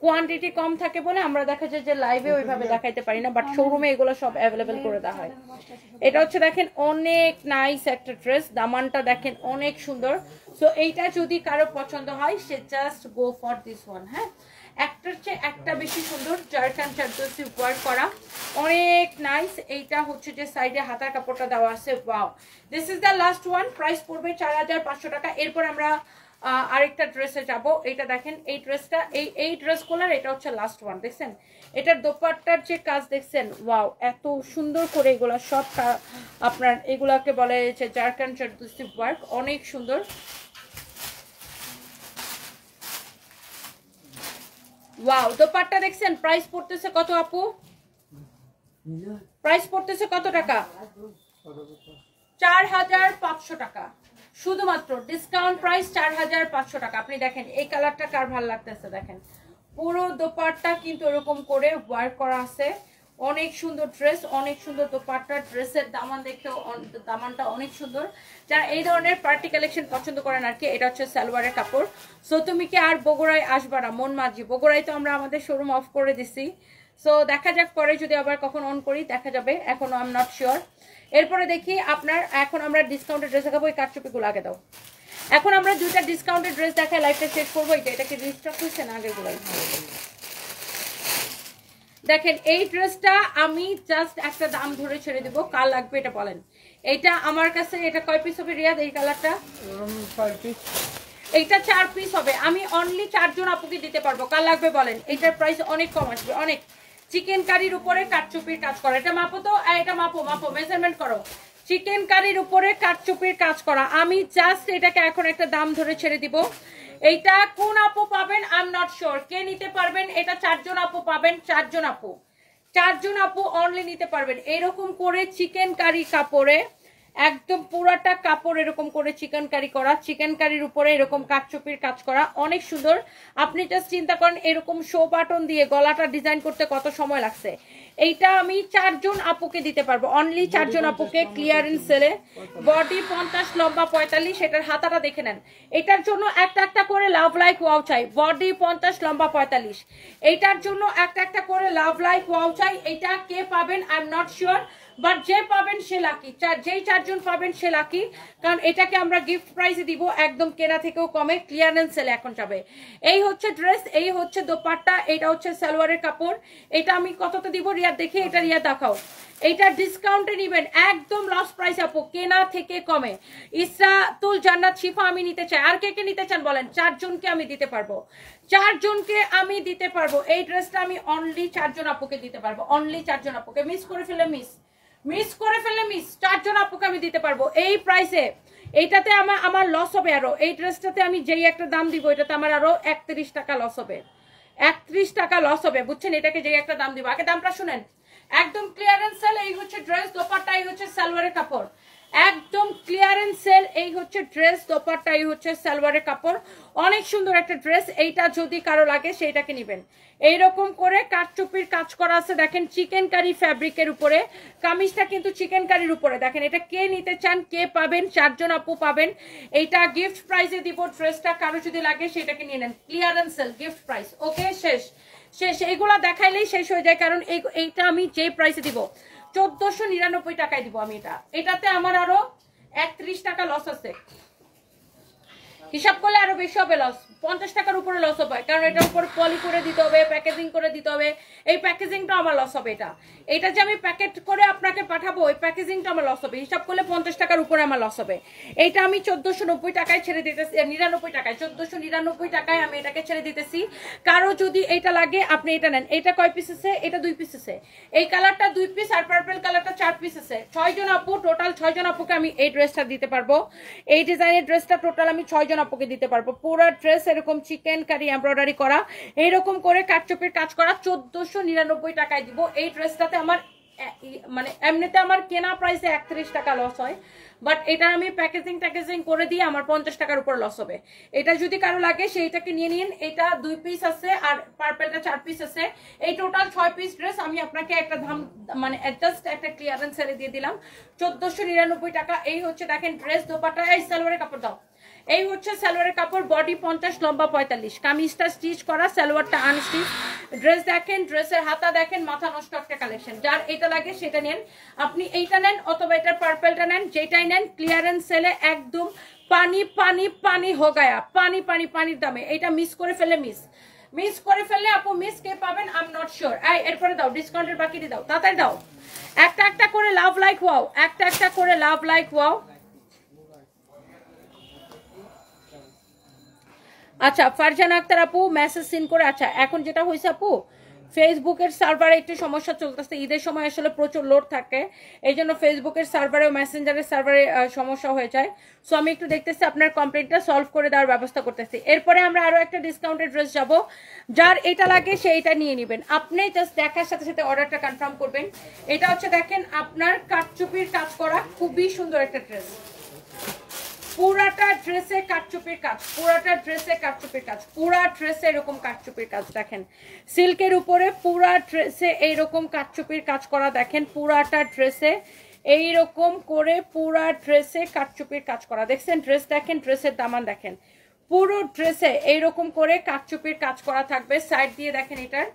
কোয়ান্টিটি কম থাকে বলে আমরা দেখা যায় যে লাইভে ওইভাবে দেখাইতে পারি না, বাট শোরুমে এগুলো সব অ্যাভেলেবেল করে দেওয়া হয়। এটা হচ্ছে দেখেন অনেক নাইস একটা ড্রেস, দামানটা দেখেন অনেক সুন্দর। সো এইটা যদি কারো পছন্দ হয় সে just go for this one. হ্যাঁ, একটার চেয়ে একটা বেশি সুন্দর, জারকান জারদোসি ওয়ার্ক করা, অনেক নাইস। এইটা হচ্ছে যে সাইডে হাতার কাপড়টা দেওয়া আছে। Wow, this is the last one, price পড়বে 4500 টাকা। এরপর আমরা আরেকটা ড্রেসে যাব। এটা দেখেন এই ড্রেসটা, এই ড্রেসগুলোর এটা হচ্ছে লাস্ট ওয়ান। দেখছেন এটার দোপাট্টার যে কাজ দেখছেন, ওয়াও এত সুন্দর করে এগুলা সব আপনার এগুলাকে বলে যে জারকান জারদোসি ওয়ার্ক, অনেক সুন্দর। ওয়াও দোপাট্টা দেখছেন, প্রাইস পড়তেছে কত আপু? প্রাইস পড়তেছে কত টাকা? 4500 টাকা, শুধুমাত্র ডিসকাউন্ট প্রাইস 4500 টাকা। আপনি দেখেন এই কালারটা কার ভালো লাগতেছে, দেখেন পুরো দোপাট্টা কিন্তু এরকম করে ওয়ার্ক করা আছে, অনেক সুন্দর ড্রেস, অনেক সুন্দর দোপাট্টা, ড্রেসের দামান দেখতেও দামানটা অনেক সুন্দর। যারা এই ধরনের পার্টি কালেকশন পছন্দ করেন আর কি, এটা হচ্ছে সালোয়ারের কাপড়। সো তুমি কি আর বগুড়ায় আসবা না? মন মাঝি, বগুড়ায় তো আমরা আমাদের শোরুম অফ করে দিছি। সো দেখা যাক পরে যদি আবার কখন অন করি, দেখা যাবে, এখনো আই এম নট শিওর। এরপরে দেখি আপনার, এখন আমরা ডিসকাউন্টের ড্রেস দেখাবো। এই কারচুপিগুলো আগে দাও। এখন আমরা দুইটা ডিসকাউন্টের ড্রেস দেখায় লাইভটা শেষ করবো। এটা কি রিস্টক হচ্ছে না আগেরগুলাই? দেখেন এই ড্রেসটা আমি জাস্ট একটা দাম ধরে ছেড়ে দেবো, কার লাগবে এটা বলেন। এটা আমার কাছে, এটা কয় পিস হবে রিয়াদ? এই কালারটা 5 পিস, এইটা 4 পিস হবে। আমি অনলি 4 জন আপুকে দিতে পারবো, কার লাগবে বলেন। এটার প্রাইস অনেক কম আসবে, অনেক। চিকেন কারির উপরে কাঠচুপির কাজ করা, এটা মাপো তো, এটা মাপো, মাপো মেজারমেন্ট করো। চিকেন কারির উপরে কাঠচুপির কাজ করা, আমি জাস্ট এটাকে এখন একটা দাম ধরে ছেড়ে দিব। এইটা কোন আপু পাবেন আই এম নট শিওর, কে নিতে পারবেন এটা 4 জন আপু পাবেন, 4 জন আপু, 4 জন আপু অনলি নিতে পারবেন। এরকম করে চিকেন কারি কাপড়ে, একদম পুরাটা কাপড় এরকম করে চিকেন কারি করা, চিকেন কারির উপরে এরকম কাঠচুপির কাজ করা, অনেক সুন্দর। আপনি জাস্ট চিন্তা করেন এরকম শো বাটন দিয়ে গলাটা ডিজাইন করতে কত সময় লাগছে। এইটা আমি 4 জন আপুকে দিতে পারবো, অনলি 4 জন আপুকে ক্লিয়ারেন্স সেলে। বডি 50, লম্বা 45, এটার হাতাটা দেখে নেন। এটার জন্য একটা একটা করে লাভ লাইক ওয়াও চাই। বডি 50, লম্বা 45, এইটার জন্য একটা একটা করে লাভ লাইক ওয়াও চাই। এটা কে পাবেন I am not sure, but যে পাবেন সে লাকি, যেই 4 জন পাবেন সে লাকি, কারণ এটাকে আমরা গিফট প্রাইসে দিব, একদম কেনা থেকেও কমে, ক্লিয়ারেন্স সেলে এখন যাবে। এই হচ্ছে ড্রেস, এই হচ্ছে দোপাট্টা, এটা হচ্ছে সালোয়ারের কাপড়। এটা আমি কততে দিব রিয়া দেখি, এটা রিয়া দেখাও। এইটা ডিসকাউন্টে নিবেন, একদম লস প্রাইস আপু, কেনা থেকে কমে। ইসরাতুল জান্নাত শিফা আমি নিতে চাই, আর কে কে নিতে চান বলেন। 4 জনকে আমি দিতে পারবো, 4 জনকে আমি দিতে পারবো। এই ড্রেসটা আমি অনলি 4 জন আপুকে দিতে পারবো, অনলি 4 জন আপুকে। মিস করে ফেলে মিস করে ফেললে 4 জন আপুকে আমি দিতে পারবো এই প্রাইসে। এইটাতে আমার লস হবে আরো, এই ড্রেসটাতে আমি যেই একটা দাম দিব এটাতে আমার আরো 31 টাকা লস হবে, 31 টাকা লস হবে, বুঝছেন। এটাকে যেই একটা দাম দিব, আগে দামটা শুনেন। একদম ক্লিয়ারেন্স সেল, এই হচ্ছে ড্রেস, দোপাট্টা, এই হচ্ছে সালোয়ারের কাপড়। একদম ক্লিয়ারেন্স সেল, এই হচ্ছে ড্রেস, দোপাট্টা, এই হচ্ছে সালোয়ারের কাপড়। অনেক সুন্দর একটা ড্রেস, এইটা যদি কারো লাগে সেইটাকে নেবেন। এইরকম করে কাঠচুপির কাজ করা আছে, দেখেন চিকেন কারি ফ্যাব্রিকের উপরে, কামিজটা কিন্তু চিকেন কারির উপরে। দেখেন এটা কে নিতে চান, কে পাবেন, 4 জন আপু পাবেন। এইটা গিফট প্রাইসে দিব, ড্রেসটা কারো যদি লাগে সেটাকে নিয়ে নেন, ক্লিয়ারেন্স সেল, গিফট প্রাইস। ওকে, শেষ। এইগুলা দেখাইলেই শেষ হয়ে যায়, কারণ এইটা আমি যে প্রাইসে দিব 1499 টাকায় দিব আমি। এটাতে আমার আরো 31 টাকা লস আছে, হিসাব করলে আরো বেশি হবে লস, 50 টাকার উপরে লস হবে, কারণ এটার উপর পলি করে দিতে হবে, প্যাকেজিং করে দিতে হবে। এই প্যাকেজিংটা আমার লস হবে। এটা যে আমি প্যাকেট করে আপনাকে পাঠাবো, ওই প্যাকেজিংটা আমার লস হবে, হিসাব করলে 50 টাকার উপরে আমার লস হবে। এইটা আমি 1490 টাকায় ছেড়ে দিতেছি, 99 টাকায়, 1499 টাকায় আমি এটাকে ছেড়ে দিতেছি। কারো যদি এটা লাগে আপনি এটা নেন। এটা কয় পিস আছে? এটা 2 পিস আছে। এই কালারটা 2 পিস, আর পার্পল কালারটা 4 পিস আছে। 6 জন আপু, টোটাল 6 জন আপুকে আমি এই ড্রেসটা দিতে পারবো। এই ডিজাইনের ড্রেসটা টোটাল আমি 6 জন আপুকে দিতে পারবো। পুরো ড্রেস এরকম চিকেন কারি এমব্রয়ডারি করা, এরকম করে কাটচুপির কাজ করা, 1499 টাকায় দিব। এই ড্রেসটাতে আমার মানে এমনিতে আমার কেনা প্রাইসে 31 টাকা লস হয়, বাট এটা আমি প্যাকেজিং করে দিয়ে আমার 50 টাকার উপর লস হবে। এটা যদি কারো লাগে সেইটাকে নিয়ে নিন। এটা 2 পিস আছে আর পার্পলটা 4 পিস আছে। এই টোটাল 6 পিস ড্রেস আমি আপনাকে একটা দাম মানে জাস্ট একটা ক্লিয়ারেন্স সেলে দিয়ে দিলাম 1499 টাকা। এই হচ্ছে দেখেন ড্রেস, দোপাট্টা, এই সালোয়ারের কাপড় দাও। এই হচ্ছে সালোয়ারের কাপড়, বডি 50, লম্বা 45, কামিজটা স্টিচ করা, সালোয়ারটা আনস্টিচ। ড্রেস দেখেন, ড্রেসের হাতা দেখেন, মাথা নষ্ট একটা কালেকশন। যার এটা লাগে সেটা নেন, আপনি এইটা নেন অথবা এটার পার্পলটা নেন, যেটাই নেন ক্লিয়ারেন্স সেলে একদম পানি পানি পানি হো গায়া, পানি পানি পানির দামে। এটা মিস করে ফেলে মিস করে ফেললে আপু মিস কে পাবেন আই এম নট শিওর। এরপরে দাও, ডিসকাউন্টের বাকিটি দাও, তাড়াতাড়ি দাও। একটা একটা করে লাভ লাইক ওয়াও, একটা একটা করে লাভ লাইক ওয়াও। আচ্ছা, ফারজানা আক্তার আপু মেসেজ সিন করে। আচ্ছা, এখন যেটা হয়েছে আপু, ফেসবুকের সার্ভারে একটু সমস্যা চলতেছে, ঈদের সময় আসলে প্রচুর লোড থাকে, এই জন্য ফেসবুকের সার্ভারে ও মেসেঞ্জারের সার্ভারে সমস্যা হয়ে যায়। সো আমি একটু দেখতেছি আপনার কমপ্লেন্টটা সলভ করে দেওয়ার ব্যবস্থা করতেছি। এরপরে আমরা আরো একটা ডিসকাউন্টেড ড্রেস যাব, যার এটা লাগে সে এটা নিয়ে নেবেন। আপনি জাস্ট দেখার সাথে সাথে অর্ডারটা কনফার্ম করবেন। এটা হচ্ছে দেখেন আপনার কাঠচুপির কাজ করা খুবই সুন্দর একটা ড্রেস, পুরাটা ড্রেসে কাটচুপির কাজ, পুরাটা ড্রেসে কাটচুপির কাজ, পুরা ড্রেসে এরকম কাটচুপির কাজ দেখেন, সিল্কের উপরে পুরা ড্রেসে এইরকম কাটচুপির কাজ করা দেখেন, পুরাটা ড্রেসে এইরকম করে পুরা ড্রেসে কাটচুপির কাজ করা দেখছেন। ড্রেস দেখেন, ড্রেসের দামান দেখেন, পুরো ড্রেসে এইরকম করে কাটচুপির কাজ করা থাকবে। সাইড দিয়ে দেখেন এটার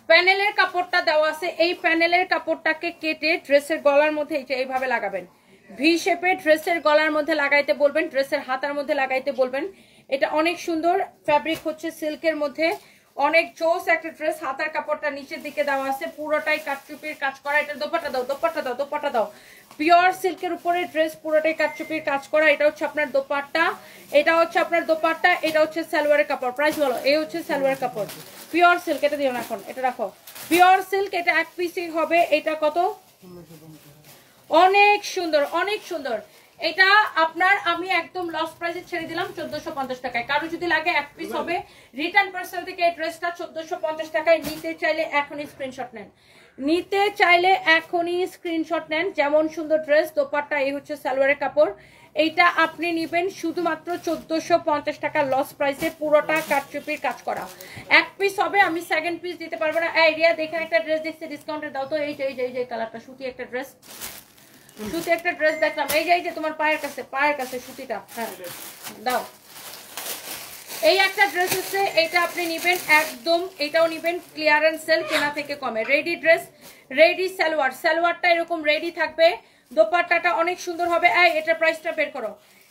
প্যানেলের কাপড়টা দেওয়া আছে, এই প্যানেলের কাপড়টাকে কেটে ড্রেসের গলার মধ্যে এইভাবে লাগাবেন, ভি শেপে ড্রেসের গলার মধ্যে লাগাইতে বলবেন, ড্রেসের হাতার মধ্যে লাগাইতে বলবেন। এটা অনেক সুন্দর ফ্যাব্রিক হচ্ছে সিল্কের মধ্যে, অনেক জোস একটা ড্রেস। হাতার কাপড়টা নিচের দিকে দেওয়া আছে, পুরোটাই কাটচুপির কাজ করা। এটা দোপাট্টা দাও, দোপাট্টা দাও, দোপাট্টা দাও। পিওর সিল্কের উপরে ড্রেস, পুরোটাই কাটচুপির কাজ করা। এটা হচ্ছে আপনার দোপাট্টা, এটা হচ্ছে আপনার দোপাট্টা, এটা হচ্ছে সালোয়ারের কাপড়। প্রাইস বলো, এই হচ্ছে সালোয়ারের কাপড়, পিওর সিল্ক। এটা দিও না এখন, এটা রাখো, পিওর সিল্ক। এটা এক পিসই হবে। এটা কত? অনেক সুন্দর, অনেক সুন্দর। এটা আপনার আমি একদম লস প্রাইসে ছেড়ে দিলাম 1450 টাকায়। কারো যদি লাগে এক পিস হবে, রিটার্ন পার্সেল থেকে এই ড্রেসটা 1450 টাকায়। নিতে চাইলে এখনই স্ক্রিনশট নেন, নিতে চাইলে এখনই স্ক্রিনশট নেন। যেমন সুন্দর ড্রেস, দোপাট্টা, এই হচ্ছে সালোয়ারের কাপড়। এইটা আপনি নেবেন শুধুমাত্র 1450 টাকা লস প্রাইসে, পুরোটা কাটচুপির কাজ করা। এক পিস হবে, আমি সেকেন্ড পিস দিতে পারবো না। এই রিয়া দেখেন একটা ড্রেস দেখছি ডিসকাউন্টে দাও তো। এই যে এই যে কালারটা, সুতি একটা ড্রেস, সুতি একটা ড্রেস দেখলাম। এই যে তোমার পায়ের কাছে, পায়ের কাছে সুতিটা, হ্যাঁ দাও। এই একটা ড্রেস হচ্ছে, এটা আপনি নেবেন একদম, এটাও নেবেন ক্লিয়ারেন্স সেল, কেনা থেকে কমে। রেডি ড্রেস, রেডি সালোয়ার, সালোয়ারটা এরকম রেডি থাকবে, দোপাট্টাটা অনেক সুন্দর হবে। এই এটা প্রাইসটা বের করো,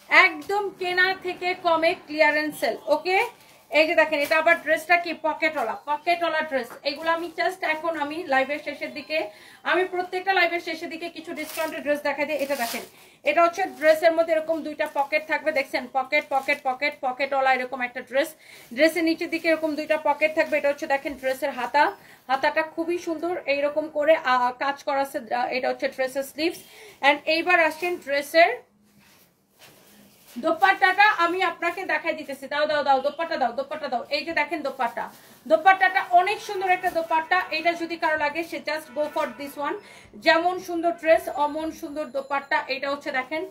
একদম কেনা থেকে কমে ক্লিয়ারেন্স সেল। ওকে, এই যে দেখেন এটা আবার ড্রেসটা কি পকেটওয়ালা, পকেটওয়ালা ড্রেস। এগুলো আমি জাস্ট এখন আমি লাইভের শেষের দিকে, আমি প্রত্যেকটা লাইভের শেষের দিকে কিছু ডিসকাউন্টের ড্রেস দেখাই দিই। এটা দেখেন, এটা হচ্ছে ড্রেসের মধ্যে এরকম দুইটা পকেট থাকবে, দেখছেন, পকেট পকেট পকেট, পকেটওয়ালা এরকম একটা ড্রেস। ড্রেসের নিচের দিকে এরকম দুইটা পকেট থাকবে। এটা হচ্ছে দেখেন ড্রেসের হাতা, হাতাটা খুবই সুন্দর এইরকম করে কাজ করা আছে। এটা হচ্ছে ড্রেসের স্লিভস। এন্ড এইবার আসেন ড্রেসের দোপাট্টাটা আমি আপনাকে দেখাই দিতেছি। দাও দাও দাও, দোপাট্টা দাও, দোপাট্টা দাও। এই যে দেখেন দোপাট্টা, দোপাট্টাটা অনেক সুন্দর একটা দোপাট্টা। এটা যদি কারো লাগে সে just go for this one. যেমন সুন্দর ড্রেস অমন সুন্দর দোপাট্টা। এটা হচ্ছে দেখেন,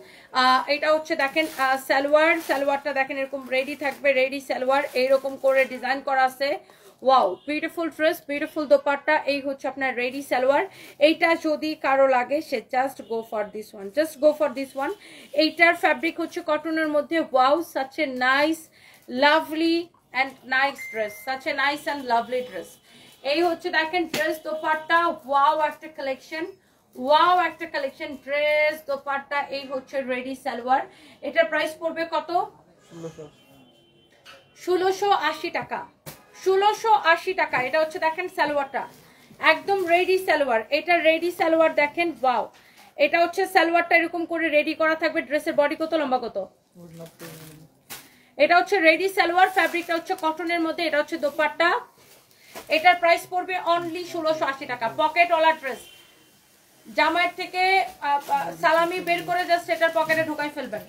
এটা হচ্ছে দেখেন সালোয়ার, সালোয়ারটা দেখেন এরকম রেডি থাকবে, রেডি সালোয়ার এইরকম করে ডিজাইন করা আছে। Wow, beautiful dress, beautiful dupatta. এই হচ্ছে আপনার রেডি সালোয়ার। এইটা যদি কারো লাগে সে just go for this one, just go for this one. এইটার ফ্যাব্রিক হচ্ছে কটনের মধ্যে। Wow, such a nice lovely and nice dress, such a nice and lovely dress. এই হচ্ছে দেখেন ড্রেস দোপাট্টা। ওয়াও একটা কালেকশন, ওয়াও একটা কালেকশন, ড্রেস দোপাট্টা। এই হচ্ছে রেডি সালোয়ার। এটার প্রাইস পড়বে কত? 1680 টাকা, 1680 টাকা। এটা হচ্ছে দেখেন সালোয়ারটা, একদম রেডি সালোয়ার। এটা রেডি সালোয়ার দেখেন, ওয়াও। এটা হচ্ছে সালোয়ারটা এরকম করে রেডি করা থাকবে। ড্রেসের বডি কত, লম্বা কত? এটা হচ্ছে রেডি সালোয়ার, ফ্যাব্রিকটা হচ্ছে কটনের মধ্যে। এটা হচ্ছে দোপাট্টা। এটার প্রাইস পড়বে অনলি 1680 টাকা। পকেটওয়ালা ড্রেস, জামাইয়ের থেকে সালামি বের করে জাস্ট এটার পকেটে ঢোকাই ফেলবেন।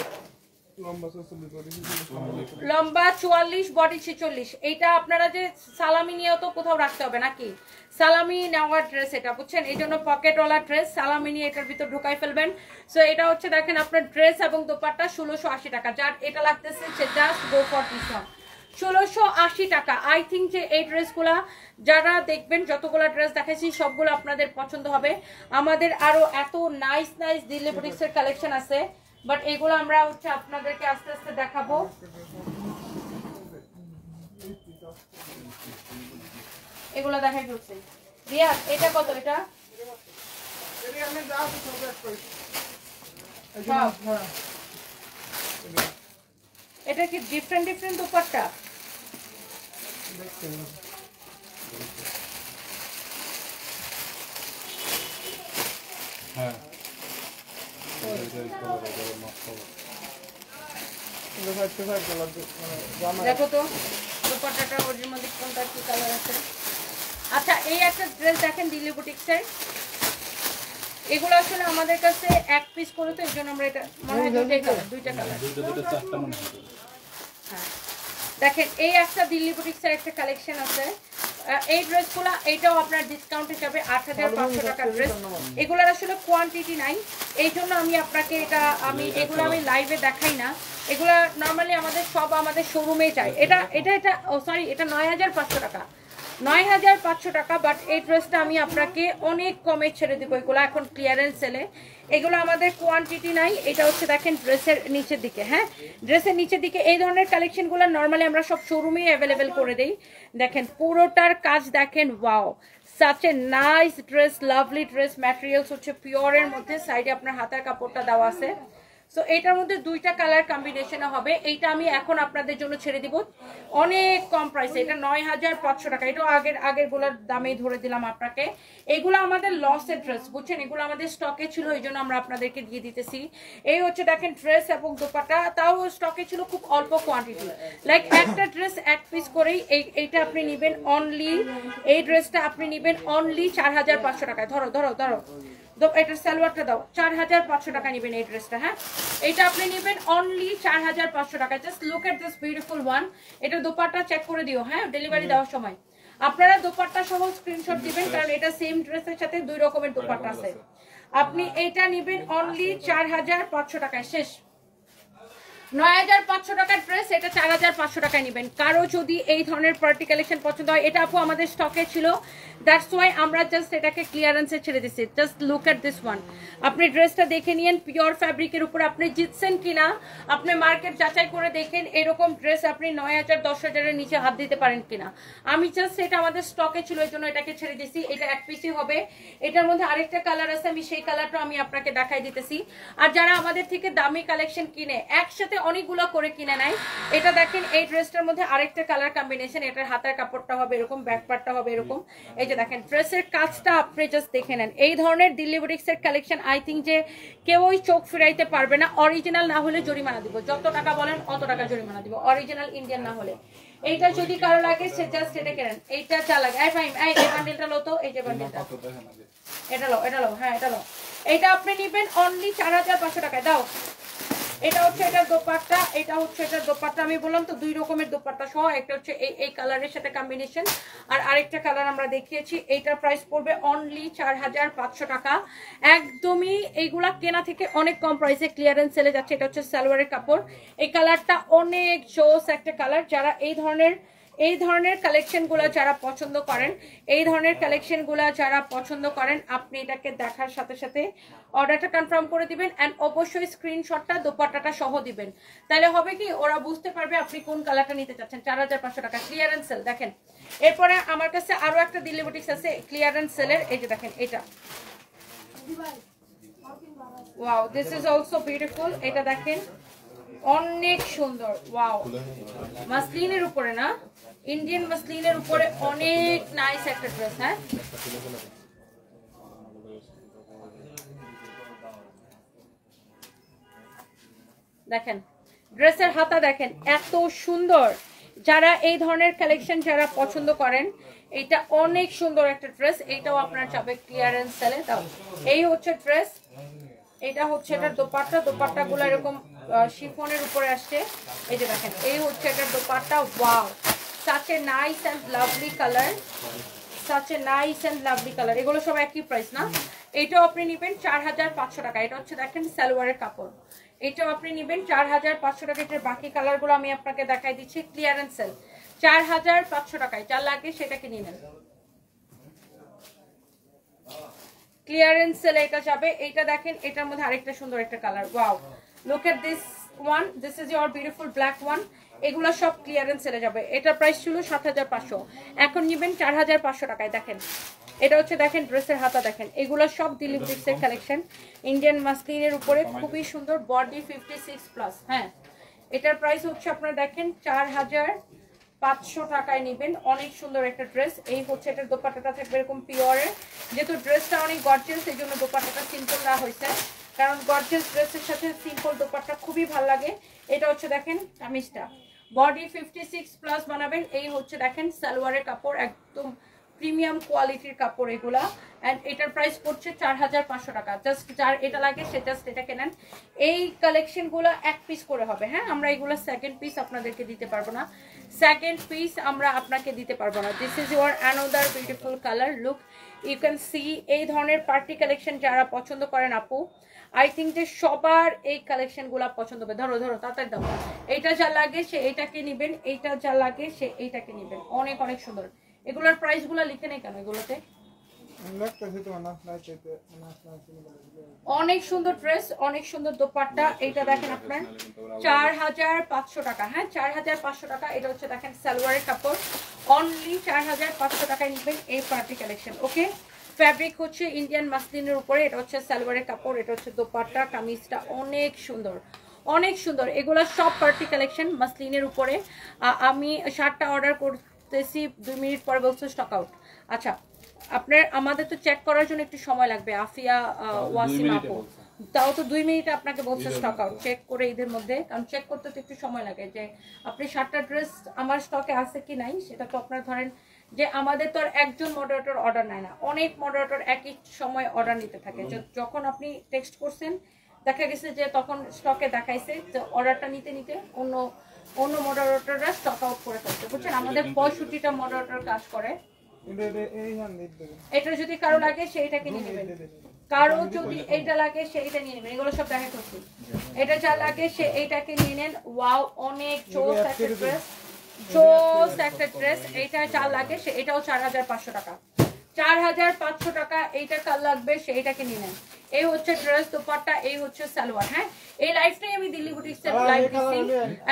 লম্বা 44, বডি 46। এইটা আপনারা যে সালামি নিয়েও তো কোথাও রাখতে হবে নাকি, সালামি নেওয়ার ড্রেস এটা, বুঝছেন? এই জন্য পকেটওয়ালা ড্রেস, সালামি নিয়ে এটার ভিতর ঢুকাই ফেলবেন। সো এটা হচ্ছে দেখেন আপনার ড্রেস এবং দোপাট্টা 1680 টাকা। যার এটা লাগতেছে সে just go for this one, 1680 টাকা। আই থিঙ্ক যে এই ড্রেসগুলা যারা দেখবেন, যতগুলো ড্রেস দেখাচ্ছি সবগুলো আপনাদের পছন্দ হবে। আমাদের আরো এত নাইস নাইস দিল্লি বুটিক্সের কালেকশন আছে, বাট এগুলো আমরা হচ্ছে আপনাদেরকে আস্তে আস্তে দেখাবো। এগুলো দেখাই ফেলছি। রিয়া এটা কত? এটা এটা কি ডিফারেন্ট ডিফারেন্ট দোপাট্টা? হ্যাঁ, দেখো তো দোপাট্টাটা ওর মধ্যে কোনটা কি কালার আছে। আচ্ছা, এই একটা ড্রেস দেখেন দিল্লি বুটিক্সের। এগুলো আসলে আমাদের কাছে এক পিস করে, তো এই জন্য আমরা এটা মনে হয় দুইটা কালার। হ্যাঁ, দেখেন এই একটা দিল্লি বুটিক্সের একটা কালেকশন আছে। এই ড্রেসগুলো এটাও আপনার ডিসকাউন্ট হিসাবে 8500 টাকার ড্রেস। এগুলোর আসলে কোয়ান্টিটি নাই, এই জন্য আমি আপনাকে এগুলো আমি লাইভে দেখাই না। এগুলো নর্মালি আমাদের সব আমাদের শোরুমে চাই। এটা সরি, এটা 9500 টাকা, 9500 টাকা। বাট এই ড্রেসটা আমি আপনাকে অনেক কমে ছেড়ে দেবো। এগুলো এখন ক্লিয়ারেন্স সেলে, এগুলো আমাদের কোয়ান্টিটি নাই। এটা হচ্ছে দেখেন ড্রেসের নিচের দিকে, হ্যাঁ ড্রেসের নিচের দিকে এই ধরনের কালেকশনগুলো নর্মালি আমরা সব শোরুমেই অ্যাভেলেবেল করে দিই। দেখেন পুরোটার কাজ দেখেন, wow such a nice dress, lovely dress. Materials হচ্ছে পিওরের মধ্যে, সাইডে আপনার হাতার কাপড়টা দেওয়া আছে। সো এটার মধ্যে দুইটা কালার কম্বিনেশনে হবে। এইটা আমি এখন আপনাদের জন্য ছেড়ে দিব অনেক কম প্রাইসে, এটা 9500 টাকা। এটাও আগের গুলোর দামেই ধরে দিলাম আপনাকে। এগুলো আমাদের লসের ড্রেস, বুঝছেন, এগুলো আমাদের স্টকে ছিল, এই জন্য আমরা আপনাদেরকে দিয়ে দিতেছি। এই হচ্ছে দেখেন ড্রেস এবং দোপাট্টা, তাও স্টকে ছিল খুব অল্প কোয়ান্টিটি, লাইক একটা ড্রেস এক পিস করেই। এইটা আপনি নেবেন অনলি, এই ড্রেসটা আপনি নেবেন অনলি 4500 টাকায়। ধরো ধরো ধরো, এটার সালোয়ারটা দাও, 4500 টাকা নেবেন এই ড্রেসটা। হ্যাঁ এটা আপনি নেবেন অনলি 4500 টাকা। Just look at this beautiful one. এটা দোপাট্টা চেক করে দিও, হ্যাঁ ডেলিভারি দেওয়ার সময় আপনারা দোপাট্টা সহ স্ক্রিনশট দিবেন, কারণ এটা সেম ড্রেসের সাথে দুই রকমের দোপাট্টা আছে। আপনি এটা নেবেন অনলি 4500 টাকায়। শেষ, 9500 টাকার ড্রেস, এটা 4500 টাকায় নেবেন। কারো যদি এই ধরনের পার্টি কালেকশন পছন্দ হয়, এটা আপু আমাদের স্টকে ছিল, দ্যাটস ওয়াই আমরা জাস্ট এটাকে ক্লিয়ারেন্সে ছেড়ে দিচ্ছি। Just look at this one, আপনি ড্রেসটা দেখে নিয়েন, পিওর ফ্যাব্রিকের উপর আপনি জিতছেন কিনা, আপনি মার্কেট যাচাই করে দেখেন এরকম ড্রেস আপনি 9000 10,000-এর নিচে হাত দিতে পারেন কিনা। আমি জাস্ট এটা আমাদের স্টকে ছিল, এই জন্য এটাকে ছেড়ে দিচ্ছি। এটা এক পিসই হবে, এটার মধ্যে আরেকটা কালার আছে, আমি সেই কালারটা আমি আপনাকে দেখাই দিতেছি। আর যারা আমাদের থেকে দামি কালেকশন কিনে একসাথে অনেকগুলো করে কিনে নেয়, এটা দেখেন এই ড্রেসটার মধ্যে আরেকটা কালার কম্বিনেশন, এটার হাতার কাপড়টা হবে এরকম, ব্যাক পার্টটা হবে এরকম। এই যে দেখেন ড্রেসের কাজটা আপনি জাস্ট দেখে নেন। এই ধরনের দিল্লি বুটিক্সের কালেকশন আই থিঙ্ক যে কেউই চোখ ফিরাইতে পারবে না। অরিজিনাল না হলে জরিমানা দিব, যত টাকা বলেন অত টাকা জরিমানা দিব, অরিজিনাল ইন্ডিয়ান না হলে। এইটা যদি কারো লাগে সে জাস্ট এটা কেনেন। এইটা যা লাগে, এই ফাইম এই বান্ডেলটা লো তো, এই যে বান্ডেলটা, এটা লো, এটা লো, হ্যাঁ এটা লো। এইটা আপনি নেবেন অনলি 4500 টাকায়। দাও, এটা হচ্ছে এটার দোপাট্টা, এটা হচ্ছে এটার দোপাট্টা। আমি বললাম তো দুই রকমের দোপাট্টা সহ, একটা হচ্ছে এই কালারের সাথে কম্বিনেশন, আর আরেকটা কালার আমরা দেখিয়েছি। এইটার প্রাইস পড়বে অনলি 4500 টাকা। একদমই এইগুলা কেনা থেকে অনেক কম প্রাইসে ক্লিয়ারেন্স সেলে যাচ্ছে। এটা হচ্ছে সালোয়ারের কাপড়, এই কালারটা অনেক জোস একটা কালার। যারা এই ধরনের কালেকশনগুলো যারা পছন্দ করেন, এই ধরনের কালেকশনগুলো যারা পছন্দ করেন, আপনি এটাকে দেখার সাথে সাথে অর্ডারটা কনফার্ম করে দিবেন, অ্যান্ড অবশ্যই স্ক্রিনশটটা দোপাট্টাটা সহ দিবেন। তাহলে হবে কি, ওরা বুঝতে পারবে আপনি কোন কালারটা নিতে চাচ্ছেন। 4500 টাকা ক্লিয়ারেন্স সেল। দেখেন এরপরে আমার কাছে আরো একটা দিল্লি বুটিক্স আছে ক্লিয়ারেন্স সেলের, এই যে দেখেন এটা, wow this is also beautiful. এটা দেখেন অনেক সুন্দর, ওয়াও মাসলিনের উপরে না, ইন্ডিয়ান মাসলিনের উপরে অনেক নাইস একটা ড্রেস। হ্যাঁ দেখেন ড্রেসের হাতা দেখেন এত সুন্দর। যারা এই ধরনের কালেকশন যারা পছন্দ করেন, এটা অনেক সুন্দর একটা ড্রেস। এইটাও আপনার যাবে ক্লিয়ারেন্স সেলে। দাও, এই হচ্ছে ড্রেস, এটা হচ্ছে এটার দোপাট্টা। দোপাট্টা গুলো এরকম শিফনের উপরে আসছে। এই যে দেখেন এই হচ্ছে এটার dupatta. Wow such a nice and lovely color, such a nice and lovely color। এগুলো সব একই প্রাইস না। এটাও আপনি নেবেন 4500 টাকা। এটা হচ্ছে দেখেন সালোয়ারের কাপড়, এটাও আপনি নেবেন 4500 টাকা। এটার বাকি কালারগুলো আমি আপনাকে দেখাই দিচ্ছি। ক্লিয়ারেন্স সেল 4500 টাকায়, যা লাগে সেটাকে নিয়ে নেন। ক্লিয়ারেন্স সেলে এটা যাবে। এইটা দেখেন এটার মধ্যে আরেকটা সুন্দর একটা colour, wow look at this one, this is your beautiful black one. এগুলো সব ক্লিয়ারেন্স সেলে যাবে। এটার প্রাইস ছিল 7500, এখন নেবেন 4500 টাকায়। দেখেন এটা হচ্ছে দেখেন ড্রেসের হাতা দেখেন, এগুলো সব দিল্লি বুটিক্সের কালেকশন, ইন্ডিয়ান মাসলিনের উপরে খুবই সুন্দর, বডি 56+। হ্যাঁ এটার প্রাইস হচ্ছে আপনারা দেখেন 4500 টাকায় নেবেন। অনেক সুন্দর একটা ড্রেস। এই হচ্ছে এটার দোপাট্টাটা থাকবে এরকম পিওরের, যেহেতু ড্রেসটা অনেক গর্জিয়াস এই জন্য দোপাট্টাটা সিম্পল দেওয়া হয়েছে, কারণ গর্জিয়াস ড্রেসের সাথে সিম্পল দোপাট্টা খুবই ভালো লাগে। এটা হচ্ছে দেখেন কামিজটা, বডি 56+ বানাবেন। এই হচ্ছে দেখেন সালোয়ারের কাপড়, একদম প্রিমিয়াম কোয়ালিটির কাপড় এগুলা। অ্যান্ড এটার প্রাইস পড়ছে 4500 টাকা। জাস্ট যার এটা লাগে সে জাস্ট এটা কেনেন। এই কালেকশনগুলো এক পিস করে হবে, হ্যাঁ, আমরা এগুলো সেকেন্ড পিস আপনাদেরকে দিতে পারবো না, সেকেন্ড পিস আমরা আপনাকে দিতে পারবো না। This is your another beautiful colour, look you can see. এই ধরনের পার্টি কালেকশন যারা পছন্দ করেন আপু, আই থিঙ্ক যে সবার এই কালেকশনগুলো পছন্দ হবে। ধরো ধরো তাড়াতাড়ি দাও। এইটা যা লাগে সে এইটাকে নেবেন, এইটা যা লাগে সে এইটাকে নেবেন। অনেক অনেক সুন্দর। এগুলোর প্রাইসগুলো লিখে নেই কেন এগুলোতে? অনেক সুন্দর ড্রেস, অনেক সুন্দর দোপাট্টা। এইটা দেখেন আপনার 4500 টাকা, হ্যাঁ 4500 টাকা। এটা হচ্ছে দেখেন সালোয়ারের কাপড়, অনলি 4500 টাকায় নেবেন এই পার্টি কালেকশন। ওকে, ফ্যাব্রিক হচ্ছে ইন্ডিয়ান মাসলিনের উপরে, এটা হচ্ছে সালোয়ারের কাপড়, এটা হচ্ছে দোপাট্টা। কামিজটা অনেক সুন্দর, অনেক সুন্দর। এগুলা সব পার্টি কালেকশন মাসলিনের উপরে। আমি শার্টটা অর্ডার করতেছি, 2 মিনিট পরে বলছো স্টক আউট। আচ্ছা, আপনার আমাদের তো চেক করার জন্য একটু সময় লাগবে। আফিয়া ওয়াসিম আপু, তাও তো 2 মিনিটে আপনাকে বলছে স্টক আউট। চেক করে ঈদের মধ্যে, কারণ চেক করতে তো একটু সময় লাগে যে আপনি 7টা ড্রেস আমার স্টকে আছে কি নাই। সেটা তো আপনার ধরেন যে আমাদের তো আর একজন মডারেটর অর্ডার নেয় না, অনেক মডারেটর একই সময় অর্ডার নিতে থাকে। যখন আপনি টেক্সট করছেন দেখা গেছে যে তখন স্টকে দেখাইছে, তো অর্ডারটা নিতে নিতে অন্য মডারেটররা স্টক আউট করে ফেলছে, বুঝছেন। আমাদের 65টা মডারেটর কাজ করে। এটা যদি কারো লাগে সেইটাকে নিয়ে নেবেন, কারো যদি এইটা লাগে সেইটা নিয়ে নেবেন। এগুলো সব দেখা করছি। এটা যা লাগে সে এইটাকে নিয়ে নেন। ওয়াও, অনেক চোস একটা ড্রেস, চোস একটা ড্রেস। এইটা যা লাগে সে এটাও 4500 টাকা, 4500 টাকা। এইটা কার লাগবে সেইটাকে নিয়ে নেন। এই হচ্ছে ড্রেস, দোপাট্টা, এই হচ্ছে সালোয়ার। হ্যাঁ, এই লাইফটাই আমি দিল্লি বুটিক্সের লাইভ দিচ্ছি।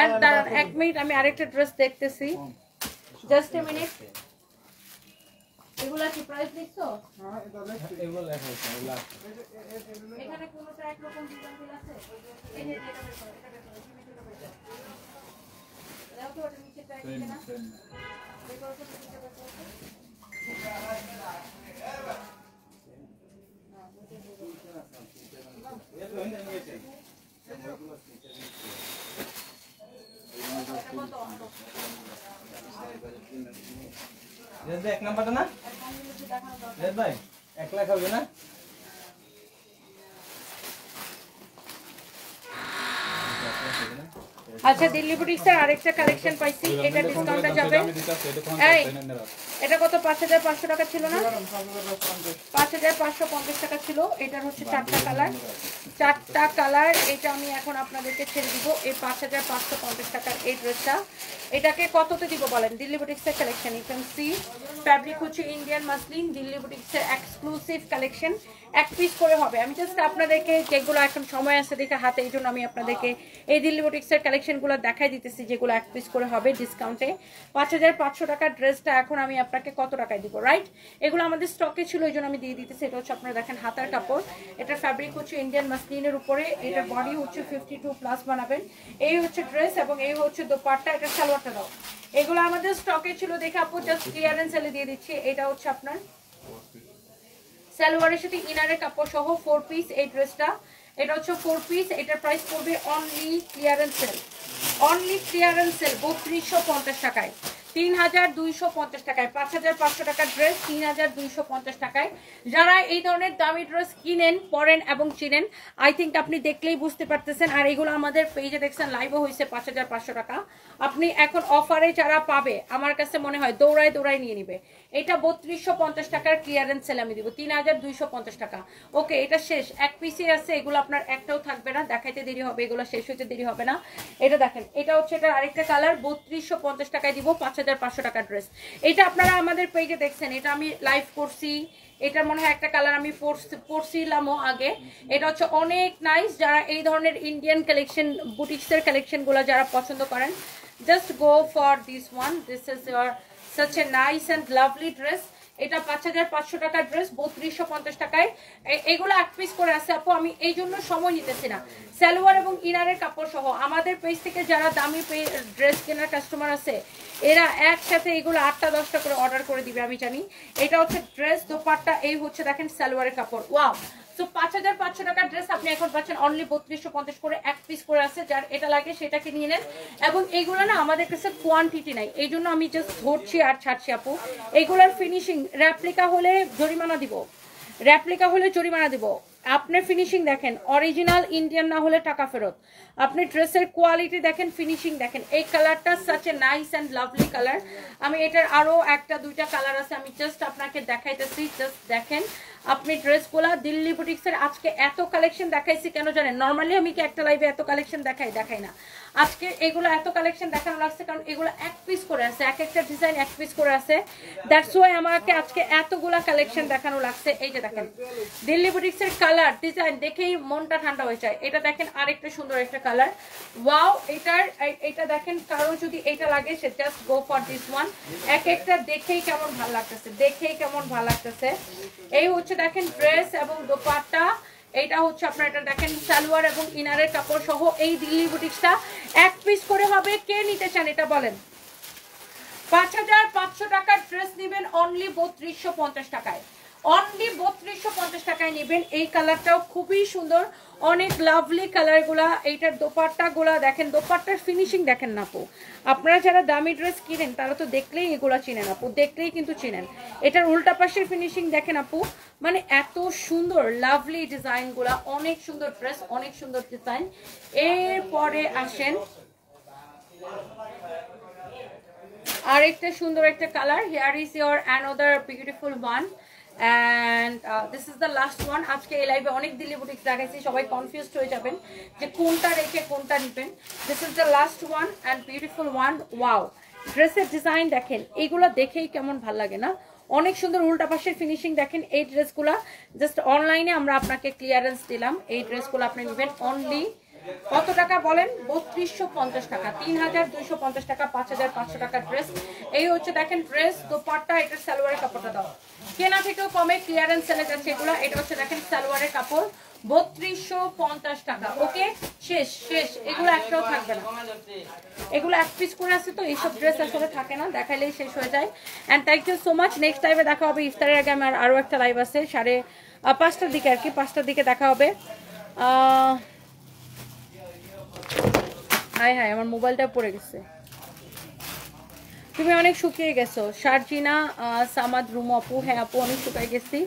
এন্ড দাঁড়ান 1 মিনিট, আমি আরেকটা ড্রেস দেখতেছি, জাস্ট এ মিনিট। এগুলা কি প্রাইস লিখছো? হ্যাঁ, এটা লিখছি। এগুলো লেখা আছে। এখানে কোনটা এক রকম ডিজাইন আছে? এই যে এটা বের করো, এটা বের করো, এটা বের করো। দাও তো, ওটা নিচে ট্যাগ দিতে না। বের করো তো, নিচে বের করো। এক নাম্বারটা না ভাই, 1 লাখ হবে না? আচ্ছা, দিল্লি বুটিক্সের আরেকটা কালেকশন পাইছি, এটা ডিসকাউন্টে যাবে। এই এটা কত? 5500 টাকা ছিল না? 5550 টাকা ছিল। এটার হচ্ছে 4টা কালার, 4টা কালার। এটা আমি এখন আপনাদেরকে ছেড়ে দিব এই 5550 টাকার এই ড্রেসটা। এটাকে কততে দিব বলেন? দিল্লি বুটিক্সের collection, you can see. Fabric হচ্ছে ইন্ডিয়ান মাসলিন, দিল্লি বুটিক্সের এক্সক্লুসিভ কালেকশন। এক পিস করে হবে। আমি জাস্ট আপনাদেরকে যেগুলো এখন সময় আছে দেখে হাতে, এই জন্য আমি আপনাদেরকে এই দিল্লি বুটিক্সের কালেকশনগুলো দেখাই দিতেছি যেগুলো এক পিস করে হবে ডিসকাউন্টে। 5500 টাকার ড্রেসটা এখন আমি আপনাকে কত টাকায় দিব, রাইট? এগুলো আমাদের স্টকে ছিল, এই জন্য আমি দিয়ে দিতেছি। এটা হচ্ছে আপনারা দেখেন হাতার কাপড়, এটার ফ্যাব্রিক হচ্ছে ইন্ডিয়ান মাসলিনের উপরে, এটার বডি হচ্ছে 52+ বানাবেন। এই হচ্ছে ড্রেস এবং এই হচ্ছে দোপাট্টা। এটা সালোয়ারটা দাও। এগুলো আমাদের স্টকে ছিল দেখে আপু জাস্ট ক্লিয়ারেন্স সেলে দিয়ে দিচ্ছি। এটা হচ্ছে আপনার সালোয়ারের সাথে ইনারের কাপড় সহ 4 পিস এই ড্রেসটা। এটা হচ্ছে 4 পিস। এটার প্রাইস পড়বে only clearance sale, only clearance sale 3250 টাকায়, 3250 টাকায়। 5500 টাকার ড্রেস 3250 টাকায়। যারা এই ধরনের দামি ড্রেস কিনেন, পরেন এবং চিনেন, আই থিঙ্ক আপনি দেখলেই বুঝতে পারতেছেন। আর এগুলো আমাদের পেজে দেখছেন, লাইভও হয়েছে 5500 টাকা। আপনি এখন অফারে যারা পাবে, আমার কাছে মনে হয় দৌড়ায় দৌড়ায় নিয়ে নিবে। এটা 3250 টাকার ক্লিয়ারেন্স সেল আমি দিব 3250 টাকা। ওকে, এটা শেষ, এক পিসে আছে। এগুলো আপনার একটাও থাকবে না, দেখাইতে দেরি হবে, এগুলো শেষ হইতে দেরি হবে না। এটা দেখেন, এটা হচ্ছে এটা আরেকটা কালার, 3250 টাকায় দিব 5500 টাকার ড্রেস। এটা আপনারা আমাদের পেজে দেখছেন, এটা আমি লাইভ করছি। এটার মনে হয় একটা কালার আমি পরছিলামও আগে। এটা হচ্ছে অনেক নাইস। যারা এই ধরনের ইন্ডিয়ান কালেকশন, বুটিক্সের কালেকশনগুলো যারা পছন্দ করেন, just go for this one. This is your such a nice and lovely dress. এটা 5500 টাকার ড্রেস 3250 টাকায়। এগুলো এক পিস করে আছে আপু, আমি এই জন্য সময় নিতেছি না। সালোয়ার এবং ইনারের কাপড় সহ আমাদের পেজ থেকে যারা দামি ড্রেস কেনার কাস্টমার আছে, এরা একসাথে এগুলো 8টা 10টা করে অর্ডার করে দিবে, আমি জানি। এটা হচ্ছে ড্রেস, দোপাট্টা, এই হচ্ছে দেখেন সালোয়ারের কাপড়। ওয়াও, সো 5500 টাকার ড্রেস আপনি এখন পাচ্ছেন অনলি 3250 করে, এক পিস করে আছে। যার এটা লাগে সেটাকে নিয়ে নেন। এবং এইগুলো না আমাদের কাছে কোয়ান্টিটি নাই, এই জন্য আমি জাস্ট ধরছি আর ছাড়ছি আপু। এইগুলোর ফিনিশিং রেপ্লিকা হলে জরিমানা দিব, রেপ্লিকা হলে জরিমানা দিব। আপনার ফিনিশিং দেখেন, অরিজিনাল ইন্ডিয়ান না হলে টাকা ফেরত। আপনি ড্রেসের কোয়ালিটি দেখেন, ফিনিশিং দেখেন। এই কালারটা such a nice and lovely colour. আমি এটার আরো একটা দুইটা কালার আছে, আমি জাস্ট আপনাকে দেখাইতেছি। জাস্ট দেখেন আপনি ড্রেসগুলা দিল্লি বুটিক্সের আজকে এত কালেকশন দেখাইছি কেন জানেন? নর্মালি আমি কি একটা লাইভে এত কালেকশন দেখাই না। আজকে এগুলো এত কালেকশন দেখানো লাগছে কারণ এগুলো এক পিস করে আছে, এক একটা ডিজাইন এক পিস করে আছে। দ্যাটস ওয়াই আমাকে আজকে এতগুলা কালেকশন দেখানো লাগছে। এই যে দেখেন দিল্লি বুটিক্সের কালার ডিজাইন দেখেই মনটা ঠান্ডা হয়ে যায়। এটা দেখেন আরেকটা সুন্দর একটা কালার, ওয়াও। এটা দেখেন, কারো যদি এটা লাগে সে just go for this one. এক একটা দেখেই কেমন ভালো লাগতেছে, দেখেই কেমন ভালো লাগতেছে। এই হচ্ছে দেখেন ড্রেস এবং দোপাট্টা। এইটা হচ্ছে আপনার, এটা দেখেন সালোয়ার এবং ইনারের কাপড় সহ এই দিল্লি বুটিক্সটা এক পিস করে হবে। কে নিতে চান এটা বলেন? 5500 টাকার ড্রেস নেবেন অনলি 3250 টাকায়, অনলি 3250 টাকায় নেবেন। এই কালারটাও খুবই সুন্দর, অনেক লাভলি কালারগুলা। এইটার দোপাট্টাগুলা দেখেন, দোপাট্টার ফিনিশিং দেখেন না আপু। আপনারা যারা দামি ড্রেস কিনেন তারা তো দেখলেই এগুলা চিনেন আপু, দেখলেই কিন্তু চিনেন। এটার উল্টা পাশের ফিনিশিং দেখেন আপু, মানে এত সুন্দর লাভলি ডিজাইনগুলা, অনেক সুন্দর ড্রেস, অনেক সুন্দর ডিজাইন। এরপরে আসেন আরেকটা সুন্দর একটা colour. Here is your another beautiful one and this is the last one. আজকে এই লাইভে অনেক দিল্লি বুটিক্স দেখাইছি, সবাই কনফিউজড হয়ে যাবেন যে কোনটা রেখে কোনটা নেবেন। this is the last one and beautiful one. wow, ড্রেসের ডিজাইন দেখেন, এইগুলো দেখেই কেমন ভাল লাগে না? অনেক সুন্দর উল্টা পাশের ফিনিশিং দেখেন। এই ড্রেসগুলো জাস্ট অনলাইনে আমরা আপনাকে ক্লিয়ারেন্স দিলাম। এই ড্রেসগুলো আপনি নেবেন অনলি কত টাকা বলেন? 3250 টাকা, 3250 টাকা, 5500 টাকার ড্রেস। এই হচ্ছে দেখেন ড্রেস, দোপাট্টা, এটা সালোয়ারের কাপড়টা দাও, কেনা থেকেও কমে ক্লিয়ারেন্স সেলে যাচ্ছে এগুলো। এটা হচ্ছে দেখেন সালোয়ারের কাপড়, 3250 টাকা। ওকে, শেষ শেষ, এগুলো একটাও থাকবে না, এগুলো এক পিস করে আছে তো এইসব ড্রেস আসলে থাকে না, দেখাইলেই শেষ হয়ে যায়। And thank you so much. Next লাইভে দেখা হবে ইফতারের আগে। আমার আরও একটা লাইভ আছে 5:30 দিকে, আর কি 5টার দিকে দেখা হবে। হাই হাই, আমার মোবাইলটা পড়ে গেছে। তুমি অনেক শুকিয়ে গেছো শারজিনা সামাদ রুমু আপু। হ্যাঁ আপু, অনেক শুকিয়ে গেছি।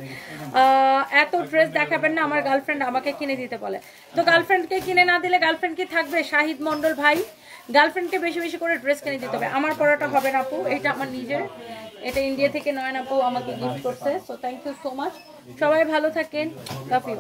এত ড্রেস দেখাবেন না, আমার গার্লফ্রেন্ড আমাকে কিনে দিতে বলে। তো গার্লফ্রেন্ডকে কিনে না দিলে গার্লফ্রেন্ড কি থাকবে? শাহিদ মন্ডল ভাই, গার্লফ্রেন্ডকে বেশি বেশি করে ড্রেস কিনে দিতে হবে। আমার পড়াটা হবে না আপু, এটা আমার নিজের, এটা ইন্ডিয়া থেকে নয়ন আপু আমাকে গিফট করছে। So thank you so much, সবাই ভালো থাকেন, লাভ ইউ।